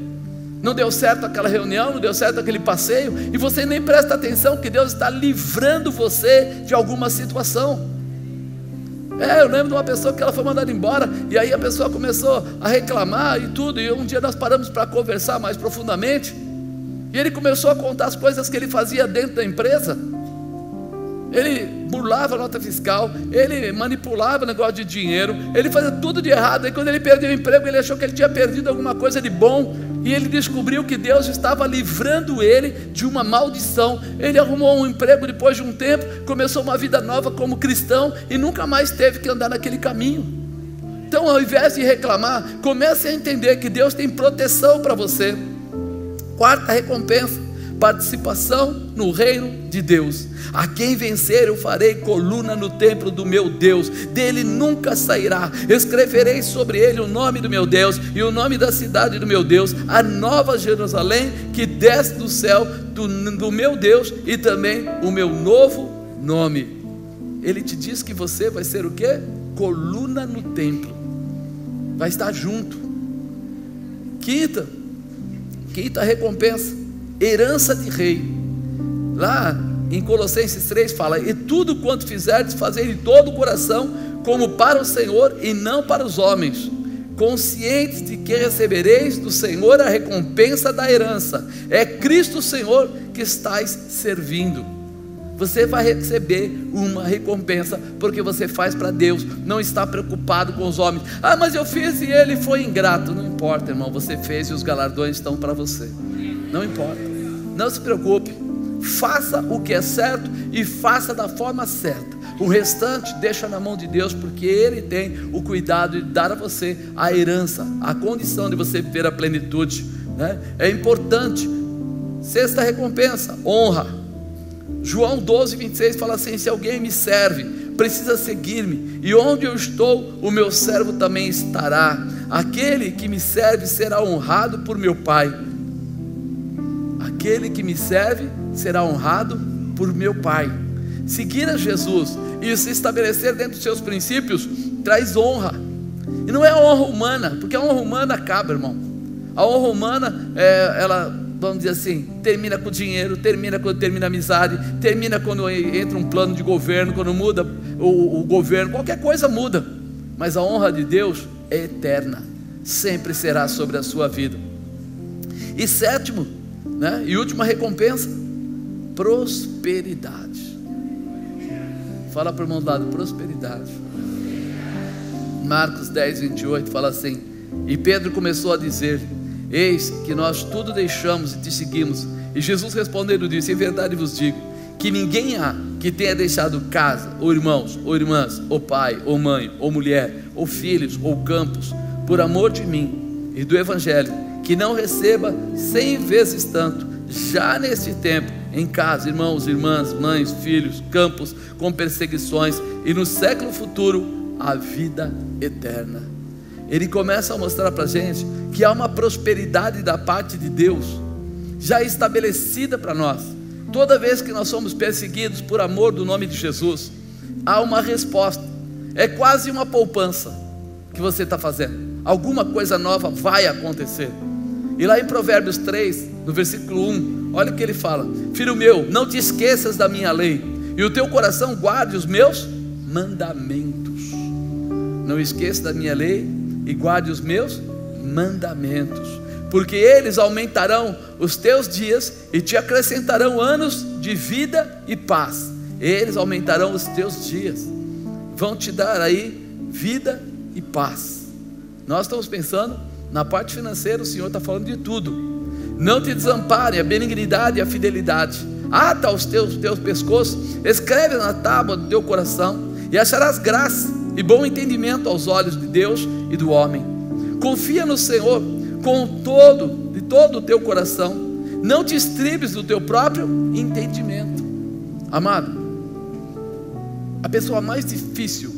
não deu certo aquela reunião, não deu certo aquele passeio, e você nem presta atenção que Deus está livrando você de alguma situação. Eu lembro de uma pessoa que ela foi mandada embora, e aí a pessoa começou a reclamar e tudo, e um dia nós paramos para conversar mais profundamente, e ele começou a contar as coisas que ele fazia dentro da empresa. Ele burlava a nota fiscal, ele manipulava o negócio de dinheiro, ele fazia tudo de errado. E quando ele perdeu o emprego, ele achou que ele tinha perdido alguma coisa de bom, e ele descobriu que Deus estava livrando ele de uma maldição. Ele arrumou um emprego depois de um tempo, começou uma vida nova como cristão, e nunca mais teve que andar naquele caminho. Então, ao invés de reclamar, comece a entender que Deus tem proteção para você. Quarta recompensa: participação no reino de Deus. A quem vencer eu farei coluna no templo do meu Deus, dele nunca sairá. Escreverei sobre ele o nome do meu Deus e o nome da cidade do meu Deus, a nova Jerusalém que desce do céu do meu Deus, e também o meu novo nome. Ele te diz que você vai ser o quê? Coluna no templo, vai estar junto. Quinta recompensa: herança de rei. Lá em Colossenses 3 fala: e tudo quanto fizerdes, fazei de todo o coração, como para o Senhor e não para os homens, conscientes de que recebereis do Senhor a recompensa da herança. É Cristo Senhor que estáis servindo. Você vai receber uma recompensa, porque você faz para Deus, não está preocupado com os homens. Mas eu fiz e ele foi ingrato. Não importa, irmão, você fez e os galardões estão para você. Não importa, não se preocupe. Faça o que é certo e faça da forma certa. O restante deixa na mão de Deus, porque Ele tem o cuidado de dar a você a herança, a condição de você viver a plenitude, né? É importante. Sexta recompensa: honra. João 12:26 fala assim: se alguém me serve, precisa seguir-me, e onde eu estou, o meu servo também estará. Aquele que me serve será honrado por meu Pai. Aquele que me serve será honrado por meu Pai. Seguir a Jesus e se estabelecer dentro dos seus princípios traz honra. E não é a honra humana, porque a honra humana acaba, irmão. A honra humana, ela, vamos dizer assim, termina com dinheiro, termina quando termina a amizade, termina quando entra um plano de governo, quando muda o governo, qualquer coisa muda. Mas a honra de Deus é eterna, sempre será sobre a sua vida. E sétimo, né, e última recompensa: prosperidade. Fala para o irmão do lado: prosperidade. Marcos 10:28 fala assim: e Pedro começou a dizer: eis que nós tudo deixamos e te seguimos. E Jesus respondendo disse: em verdade vos digo, que ninguém há que tenha deixado casa, ou irmãos, ou irmãs, ou pai, ou mãe, ou mulher, ou filhos, ou campos, por amor de mim e do Evangelho, que não receba 100 vezes tanto, já neste tempo, em casa, irmãos, irmãs, mães, filhos, campos, com perseguições, e no século futuro, a vida eterna. Ele começa a mostrar para a gente que há uma prosperidade da parte de Deus, já estabelecida para nós. Toda vez que nós somos perseguidos por amor do nome de Jesus, há uma resposta. É quase uma poupança que você está fazendo. Alguma coisa nova vai acontecer. E lá em Provérbios 3, no versículo 1, olha o que ele fala: filho meu, não te esqueças da minha lei, e o teu coração guarde os meus mandamentos. Não esqueça da minha lei e guarde os meus mandamentos, porque eles aumentarão os teus dias e te acrescentarão anos de vida e paz. Eles aumentarão os teus dias, vão te dar aí vida e paz. Nós estamos pensando na parte financeira, o Senhor está falando de tudo. Não te desampare a benignidade e a fidelidade. Ata os teus pescoços, escreve na tábua do teu coração, e acharás graça e bom entendimento aos olhos de Deus e do homem. Confia no Senhor de todo o teu coração, não te estribes do teu próprio entendimento. Amado, a pessoa mais difícil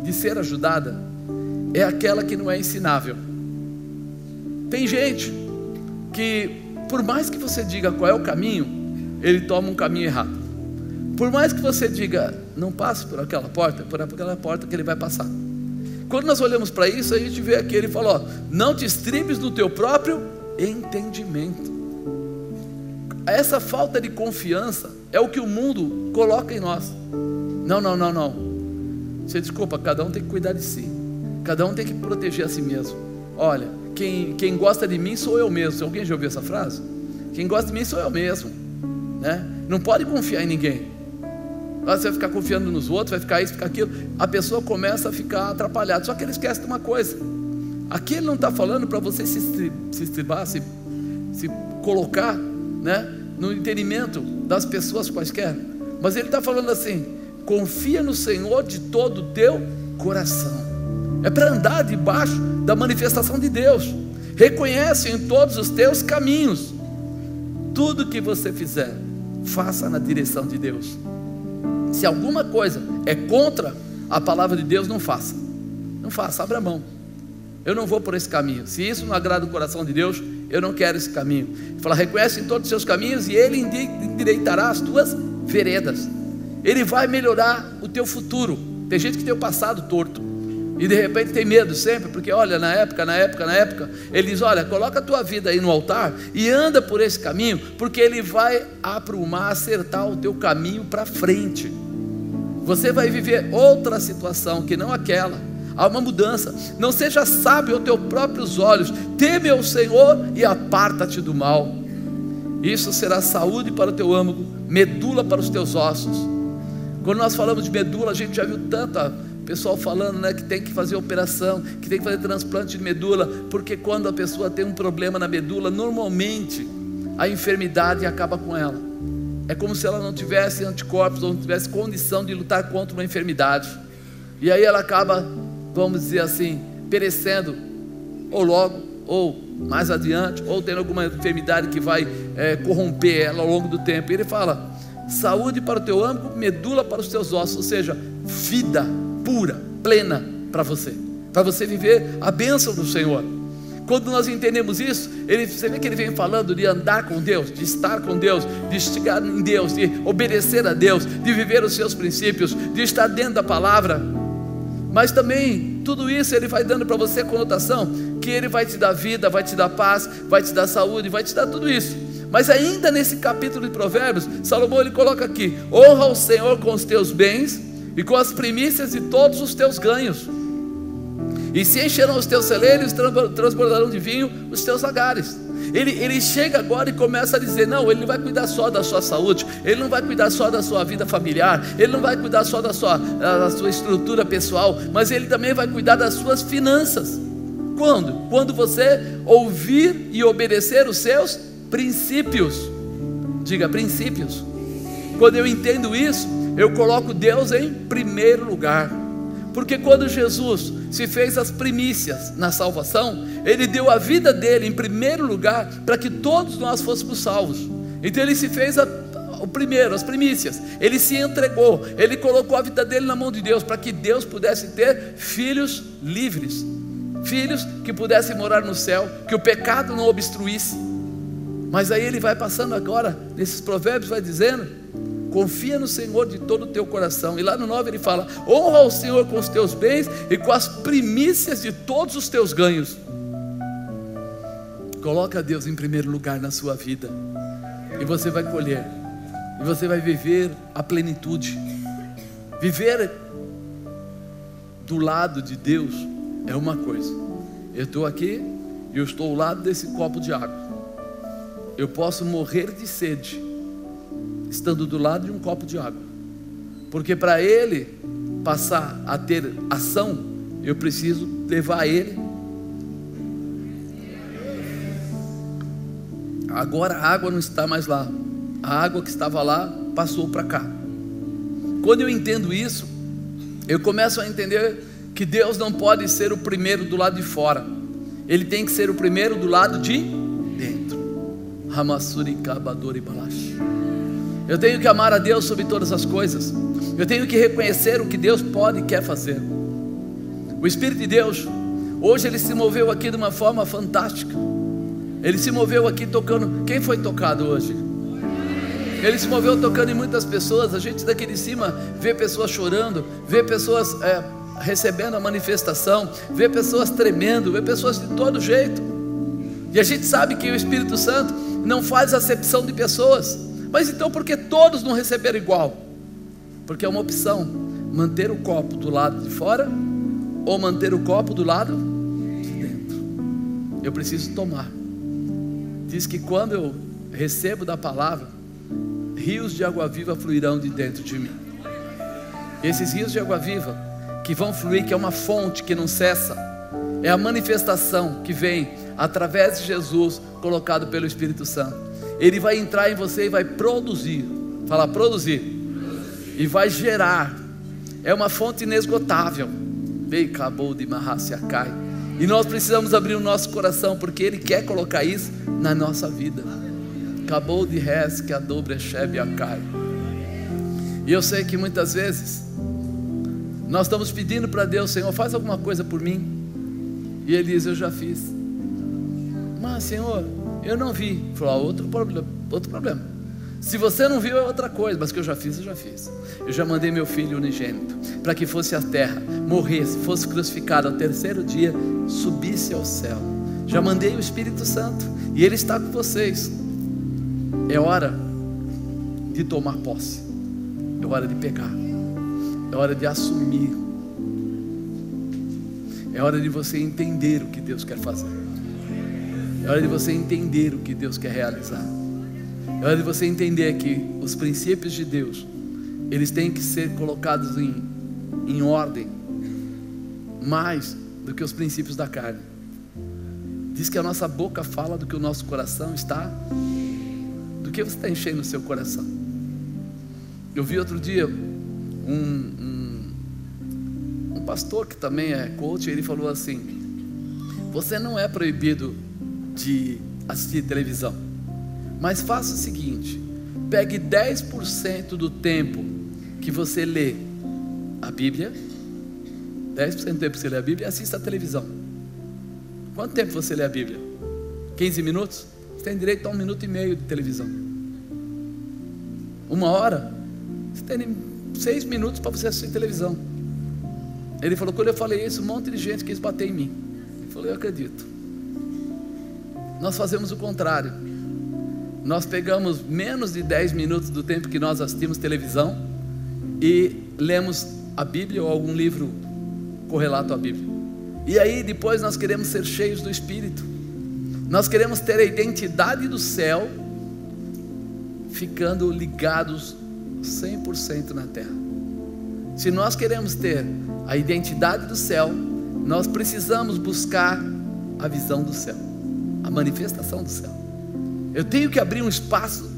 de ser ajudada é aquela que não é ensinável. Tem gente que, por mais que você diga qual é o caminho, ele toma um caminho errado. Por mais que você diga, não passe por aquela porta, por aquela porta que ele vai passar. Quando nós olhamos para isso, a gente vê aqui, ele fala, ó, não te estribes no teu próprio entendimento. Essa falta de confiança é o que o mundo coloca em nós. Não. Você desculpa, cada um tem que cuidar de si. Cada um tem que proteger a si mesmo. Olha, quem gosta de mim sou eu mesmo. Alguém já ouviu essa frase? Quem gosta de mim sou eu mesmo, né? Não pode confiar em ninguém. Você vai ficar confiando nos outros, vai ficar isso, ficar aquilo. A pessoa começa a ficar atrapalhada. Só que ele esquece de uma coisa. Aqui ele não está falando para você se estribar, se colocar, né, no entendimento das pessoas quaisquer. Mas ele está falando assim: confia no Senhor de todo o teu coração. É para andar debaixo da manifestação de Deus. Reconhece em todos os teus caminhos. Tudo que você fizer, faça na direção de Deus. Se alguma coisa é contra a palavra de Deus, não faça. Não faça, abra mão. Eu não vou por esse caminho. Se isso não agrada o coração de Deus, eu não quero esse caminho. Ele fala, reconhece em todos os seus caminhos e Ele endireitará as tuas veredas. Ele vai melhorar o teu futuro. Tem gente que tem o passado torto e de repente tem medo sempre, porque olha, na época, ele diz, olha, coloca a tua vida aí no altar e anda por esse caminho, porque Ele vai aprumar, acertar o teu caminho para frente. Você vai viver outra situação que não aquela. Há uma mudança. Não seja sábio aos teus próprios olhos. Teme ao Senhor e aparta-te do mal. Isso será saúde para o teu âmago, medula para os teus ossos. Quando nós falamos de medula, a gente já viu tanta pessoal falando, né, que tem que fazer operação, que tem que fazer transplante de medula, porque quando a pessoa tem um problema na medula, normalmente a enfermidade acaba com ela. É como se ela não tivesse anticorpos, ou não tivesse condição de lutar contra uma enfermidade. E aí ela acaba, vamos dizer assim, perecendo, ou logo, ou mais adiante, ou tendo alguma enfermidade que vai corromper ela ao longo do tempo. E ele fala, saúde para o teu âmago, medula para os teus ossos, ou seja, vida pura, plena para você viver a bênção do Senhor. Quando nós entendemos isso, você vê que ele vem falando de andar com Deus, de estar com Deus, de estigar em Deus, de obedecer a Deus, de viver os seus princípios, de estar dentro da palavra. Mas também, tudo isso ele vai dando para você a conotação que ele vai te dar vida, vai te dar paz, vai te dar saúde, vai te dar tudo isso. Mas ainda nesse capítulo de Provérbios, Salomão ele coloca aqui, honra o Senhor com os teus bens e com as primícias de todos os teus ganhos, e se encherão os teus celeiros, transbordarão de vinho os teus lagares. Ele chega agora e começa a dizer, não, ele não vai cuidar só da sua saúde, ele não vai cuidar só da sua vida familiar, ele não vai cuidar só da sua estrutura pessoal, mas ele também vai cuidar das suas finanças. Quando? Quando você ouvir e obedecer os seus princípios. Diga, princípios. Quando eu entendo isso, eu coloco Deus em primeiro lugar. Porque quando Jesus se fez as primícias na salvação, Ele deu a vida dele em primeiro lugar, para que todos nós fôssemos salvos. Então Ele se fez o primeiro, as primícias. Ele se entregou, Ele colocou a vida dele na mão de Deus, para que Deus pudesse ter filhos livres, filhos que pudessem morar no céu, que o pecado não obstruísse. Mas aí ele vai passando agora, nesses provérbios vai dizendo, confia no Senhor de todo o teu coração. E lá no 9 ele fala, honra ao Senhor com os teus bens e com as primícias de todos os teus ganhos. Coloca Deus em primeiro lugar na sua vida, e você vai colher, e você vai viver a plenitude. Viver do lado de Deus é uma coisa. Eu estou aqui e eu estou ao lado desse copo de água. Eu posso morrer de sede estando do lado de um copo de água, porque para ele passar a ter ação, eu preciso levar ele. Agora a água não está mais lá, a água que estava lá passou para cá. Quando eu entendo isso, eu começo a entender que Deus não pode ser o primeiro do lado de fora, Ele tem que ser o primeiro do lado de dentro. Ramassuri Kabadori Balash. Eu tenho que amar a Deus sobre todas as coisas. Eu tenho que reconhecer o que Deus pode e quer fazer. O Espírito de Deus, hoje Ele se moveu aqui de uma forma fantástica. Ele se moveu aqui tocando. Quem foi tocado hoje? Ele se moveu tocando em muitas pessoas. A gente daqui de cima vê pessoas chorando, vê pessoas recebendo a manifestação, vê pessoas tremendo, vê pessoas de todo jeito. E a gente sabe que o Espírito Santo não faz acepção de pessoas. Mas então por que todos não receberam igual? Porque é uma opção: manter o copo do lado de fora ou manter o copo do lado de dentro. Eu preciso tomar. Diz que quando eu recebo da palavra, rios de água viva fluirão de dentro de mim. Esses rios de água viva que vão fluir, que é uma fonte que não cessa, é a manifestação que vem através de Jesus, colocado pelo Espírito Santo. Ele vai entrar em você e vai produzir. Fala, produzir. E vai gerar. É uma fonte inesgotável. Acabou de Mahasiacai. E nós precisamos abrir o nosso coração, porque Ele quer colocar isso na nossa vida. Acabou de res que a dobre chebe acai. E eu sei que muitas vezes nós estamos pedindo para Deus: Senhor, faz alguma coisa por mim. E Ele diz: eu já fiz. Mas Senhor, eu não vi. Falou: outro problema. Se você não viu é outra coisa, mas que eu já fiz, eu já fiz. Eu já mandei meu filho unigênito, para que fosse à terra, morresse, fosse crucificado, ao terceiro dia subisse ao céu. Já mandei o Espírito Santo, e Ele está com vocês. É hora de tomar posse, é hora de pegar, é hora de assumir, é hora de você entender o que Deus quer fazer, é hora de você entender o que Deus quer realizar, é hora de você entender que os princípios de Deus, eles têm que ser colocados em ordem, mais do que os princípios da carne. Diz que a nossa boca fala do que o nosso coração está. Do que você está enchendo o seu coração? Eu vi outro dia um pastor que também é coach. Ele falou assim: você não é proibido de assistir televisão, mas faça o seguinte: pegue 10% do tempo que você lê a Bíblia, 10% do tempo que você lê a Bíblia, e assista a televisão. Quanto tempo você lê a Bíblia? 15 minutos? Você tem direito a 1 minuto e meio de televisão. 1 hora? Você tem 6 minutos para você assistir televisão. Ele falou: quando eu falei isso, um monte de gente quis bater em mim. Ele falou: eu acredito. Nós fazemos o contrário. Nós pegamos menos de 10 minutos do tempo que nós assistimos televisão e lemos a Bíblia ou algum livro correlato à Bíblia. E aí depois nós queremos ser cheios do Espírito. Nós queremos ter a identidade do céu, ficando ligados 100% na terra. Se nós queremos ter a identidade do céu, nós precisamos buscar a visão do céu, a manifestação do céu. Eu tenho que abrir um espaço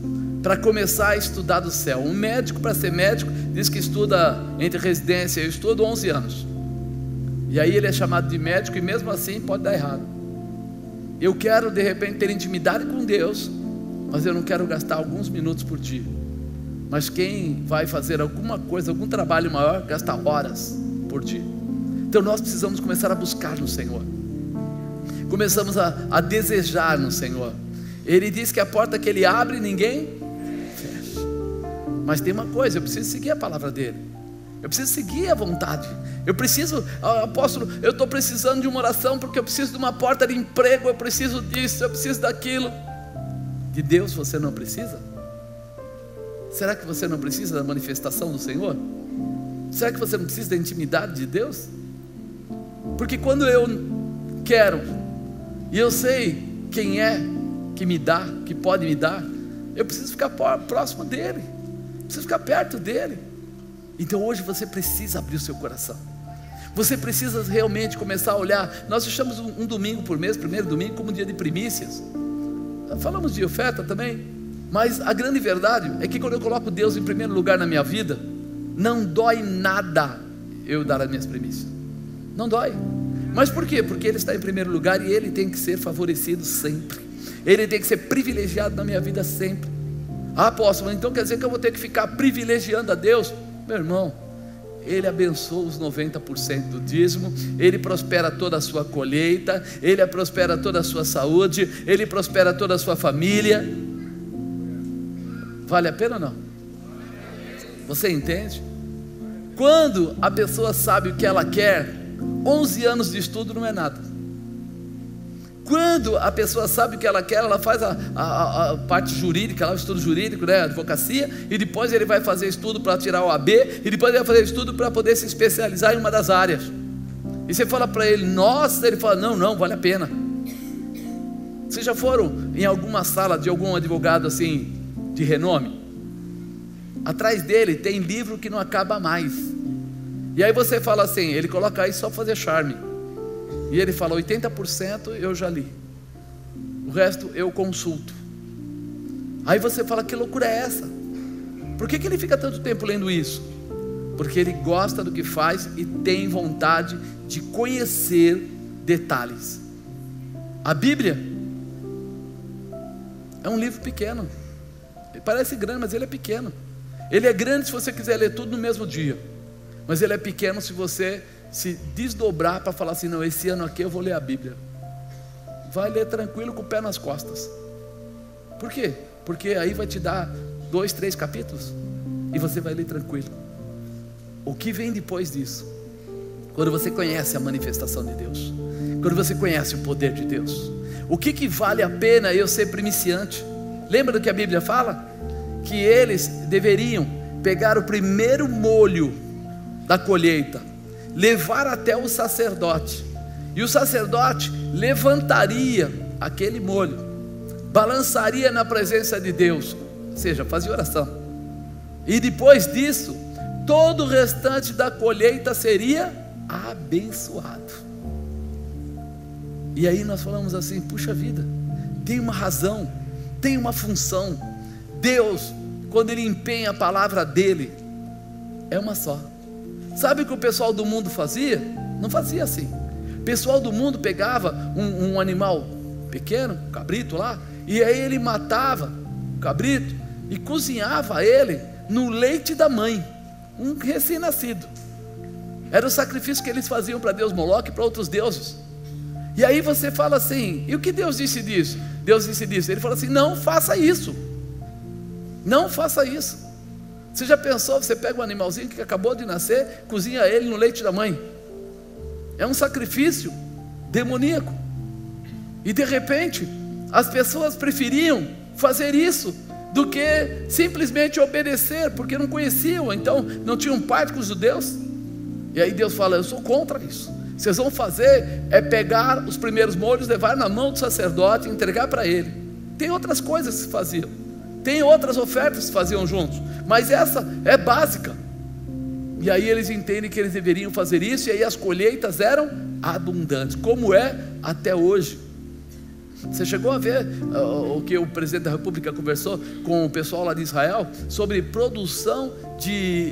para começar a estudar do céu. Um médico, para ser médico, diz que estuda entre residência. Eu estudo 11 anos. E aí ele é chamado de médico, e mesmo assim pode dar errado. Eu quero de repente ter intimidade com Deus, mas eu não quero gastar alguns minutos por dia. Mas quem vai fazer alguma coisa, algum trabalho maior, gasta horas por dia. Então nós precisamos começar a buscar no Senhor. Começamos a desejar no Senhor. Ele diz que a porta que Ele abre, ninguém fecha. Mas tem uma coisa: eu preciso seguir a palavra dEle. Eu preciso seguir a vontade. Eu preciso, apóstolo, eu estou precisando de uma oração porque eu preciso de uma porta de emprego, eu preciso disso, eu preciso daquilo. De Deus você não precisa? Será que você não precisa da manifestação do Senhor? Será que você não precisa da intimidade de Deus? Porque quando eu quero, e eu sei quem é que me dá, que pode me dar, eu preciso ficar próximo dEle, preciso ficar perto dEle. Então hoje você precisa abrir o seu coração. Você precisa realmente começar a olhar. Nós fechamos um domingo por mês, primeiro domingo, como dia de primícias. Falamos de oferta também. Mas a grande verdade é que quando eu coloco Deus em primeiro lugar na minha vida, não dói nada eu dar as minhas primícias. Não dói. Mas por quê? Porque Ele está em primeiro lugar e Ele tem que ser favorecido sempre. Ele tem que ser privilegiado na minha vida sempre. Ah, apóstolo, então quer dizer que eu vou ter que ficar privilegiando a Deus? Meu irmão, Ele abençoa os 90% do dízimo, Ele prospera toda a sua colheita, Ele prospera toda a sua saúde, Ele prospera toda a sua família. Vale a pena ou não? Você entende? Quando a pessoa sabe o que ela quer, 11 anos de estudo não é nada. Quando a pessoa sabe o que ela quer, ela faz a parte jurídica, o estudo jurídico, né, advocacia, e depois ele vai fazer estudo para tirar o AB, e depois ele vai fazer estudo para poder se especializar em uma das áreas. E você fala para ele, nossa, ele fala, não, vale a pena. Vocês já foram em alguma sala de algum advogado assim, de renome? Atrás dele tem livro que não acaba mais. E aí você fala assim, ele coloca aí só para fazer charme. E ele fala, 80% eu já li, o resto eu consulto. Aí você fala, que loucura é essa? Por que ele fica tanto tempo lendo isso? Porque ele gosta do que faz e tem vontade de conhecer detalhes. A Bíblia é um livro pequeno. Ele parece grande, mas ele é pequeno. Ele é grande se você quiser ler tudo no mesmo dia, mas ele é pequeno se você se desdobrar para falar assim, não, esse ano aqui eu vou ler a Bíblia. Vai ler tranquilo com o pé nas costas. Por quê? Porque aí vai te dar 2, 3 capítulos e você vai ler tranquilo. O que vem depois disso? Quando você conhece a manifestação de Deus, quando você conhece o poder de Deus, o que vale a pena eu ser primiciante? Lembra do que a Bíblia fala? Que eles deveriam pegar o primeiro molho da colheita, levar até o sacerdote, e o sacerdote levantaria aquele molho, balançaria na presença de Deus, ou seja, fazia oração, e depois disso, todo o restante da colheita seria abençoado. E aí nós falamos assim, puxa vida, tem uma razão, tem uma função. Deus, quando Ele empenha a palavra dEle, é uma só. Sabe o que o pessoal do mundo fazia? Não fazia assim. O pessoal do mundo pegava um animal pequeno, um cabrito lá, e aí ele matava o cabrito e cozinhava ele no leite da mãe, um recém-nascido. Era o sacrifício que eles faziam para Deus Moloque e para outros deuses. E aí você fala assim, e o que Deus disse disso? Deus disse disso, Ele falou assim, não faça isso. Não faça isso. Você já pensou, você pega um animalzinho que acabou de nascer, cozinha ele no leite da mãe? É um sacrifício demoníaco. E de repente, as pessoas preferiam fazer isso do que simplesmente obedecer, porque não conheciam, então não tinham parte com os judeus. E aí Deus fala, eu sou contra isso. Vocês vão fazer é pegar os primeiros molhos, levar na mão do sacerdote e entregar para ele. Tem outras coisas que se faziam, tem outras ofertas que se faziam juntos, mas essa é básica. E aí eles entendem que eles deveriam fazer isso, e aí as colheitas eram abundantes, como é até hoje. Você chegou a ver o que o presidente da República conversou com o pessoal lá de Israel sobre produção de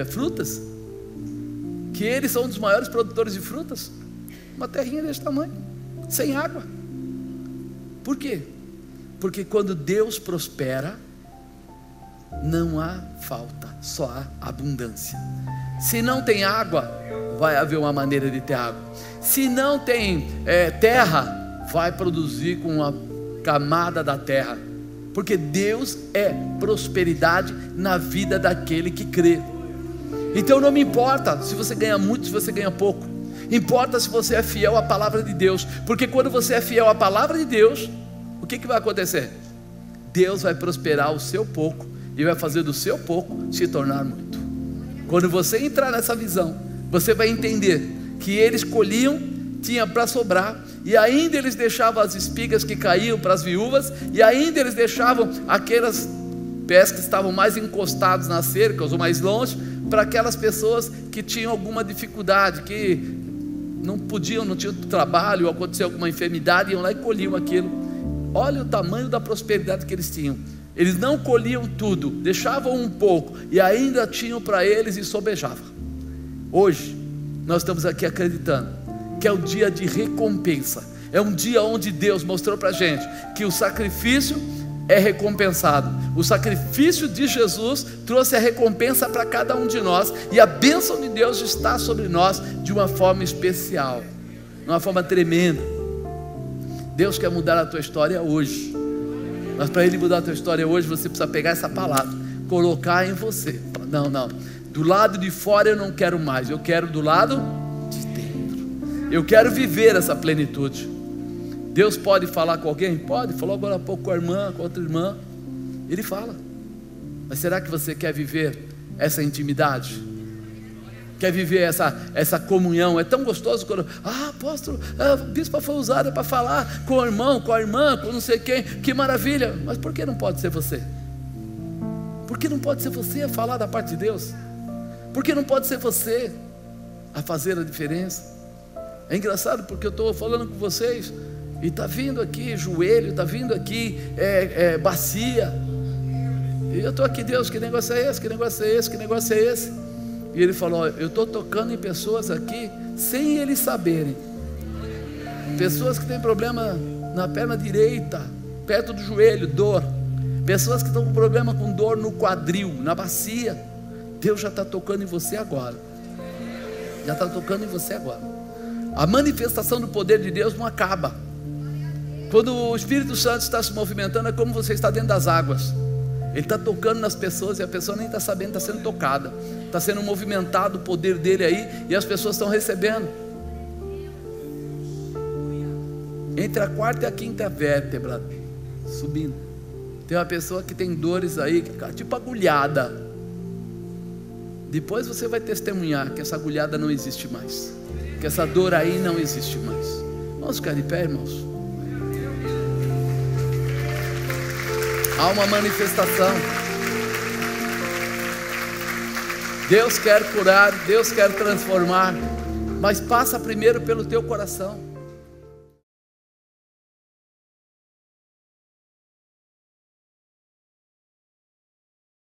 frutas? Que eles são um dos maiores produtores de frutas. Uma terrinha desse tamanho, sem água. Por quê? Porque quando Deus prospera, não há falta, só há abundância. Se não tem água, vai haver uma maneira de ter água. Se não tem terra, vai produzir com uma camada da terra. Porque Deus é prosperidade na vida daquele que crê. Então não me importa se você ganha muito, se você ganha pouco. Importa se você é fiel à palavra de Deus. Porque quando você é fiel à palavra de Deus, o que vai acontecer? Deus vai prosperar o seu pouco e vai fazer do seu pouco se tornar muito. Quando você entrar nessa visão, você vai entender que eles colhiam, tinha para sobrar, e ainda eles deixavam as espigas que caíam para as viúvas, e ainda eles deixavam aquelas pés que estavam mais encostados nas cercas ou mais longe, para aquelas pessoas que tinham alguma dificuldade, que não podiam, não tinham trabalho, ou aconteceu alguma enfermidade, iam lá e colhiam aquilo. Olha o tamanho da prosperidade que eles tinham. Eles não colhiam tudo, deixavam um pouco, e ainda tinham para eles e sobejava. Hoje, nós estamos aqui acreditando que é o dia de recompensa. É um dia onde Deus mostrou para a gente que o sacrifício é recompensado. O sacrifício de Jesus trouxe a recompensa para cada um de nós, e a bênção de Deus está sobre nós de uma forma especial, de uma forma tremenda. Deus quer mudar a tua história hoje. Mas para Ele mudar a tua história hoje, você precisa pegar essa palavra, colocar em você. Não, do lado de fora eu não quero mais, eu quero do lado de dentro. Eu quero viver essa plenitude. Deus pode falar com alguém? Pode, falou agora há pouco com a irmã, com outra irmã. Ele fala. Mas será que você quer viver essa intimidade? Quer viver essa comunhão? É tão gostoso quando, apóstolo, o bispo foi usado para falar com o irmão, com a irmã, com não sei quem, que maravilha. Mas por que não pode ser você? Por que não pode ser você a falar da parte de Deus? Por que não pode ser você a fazer a diferença? É engraçado porque eu estou falando com vocês e está vindo aqui joelho, está vindo aqui bacia, e eu estou aqui, Deus, que negócio é esse, que negócio é esse, que negócio é esse? E Ele falou, eu estou tocando em pessoas aqui, sem eles saberem, pessoas que têm problema na perna direita, perto do joelho, dor, pessoas que estão com problema com dor no quadril, na bacia. Deus já está tocando em você agora, já está tocando em você agora. A manifestação do poder de Deus não acaba. Quando o Espírito Santo está se movimentando, é como você está dentro das águas. Ele está tocando nas pessoas e a pessoa nem está sabendo, está sendo tocada, está sendo movimentado o poder dele aí, e as pessoas estão recebendo. Entre a quarta e a quinta vértebra subindo, tem uma pessoa que tem dores aí, tipo agulhada. Depois você vai testemunhar que essa agulhada não existe mais, que essa dor aí não existe mais. Vamos ficar de pé, irmãos? Há uma manifestação. Deus quer curar, Deus quer transformar, mas passa primeiro pelo teu coração.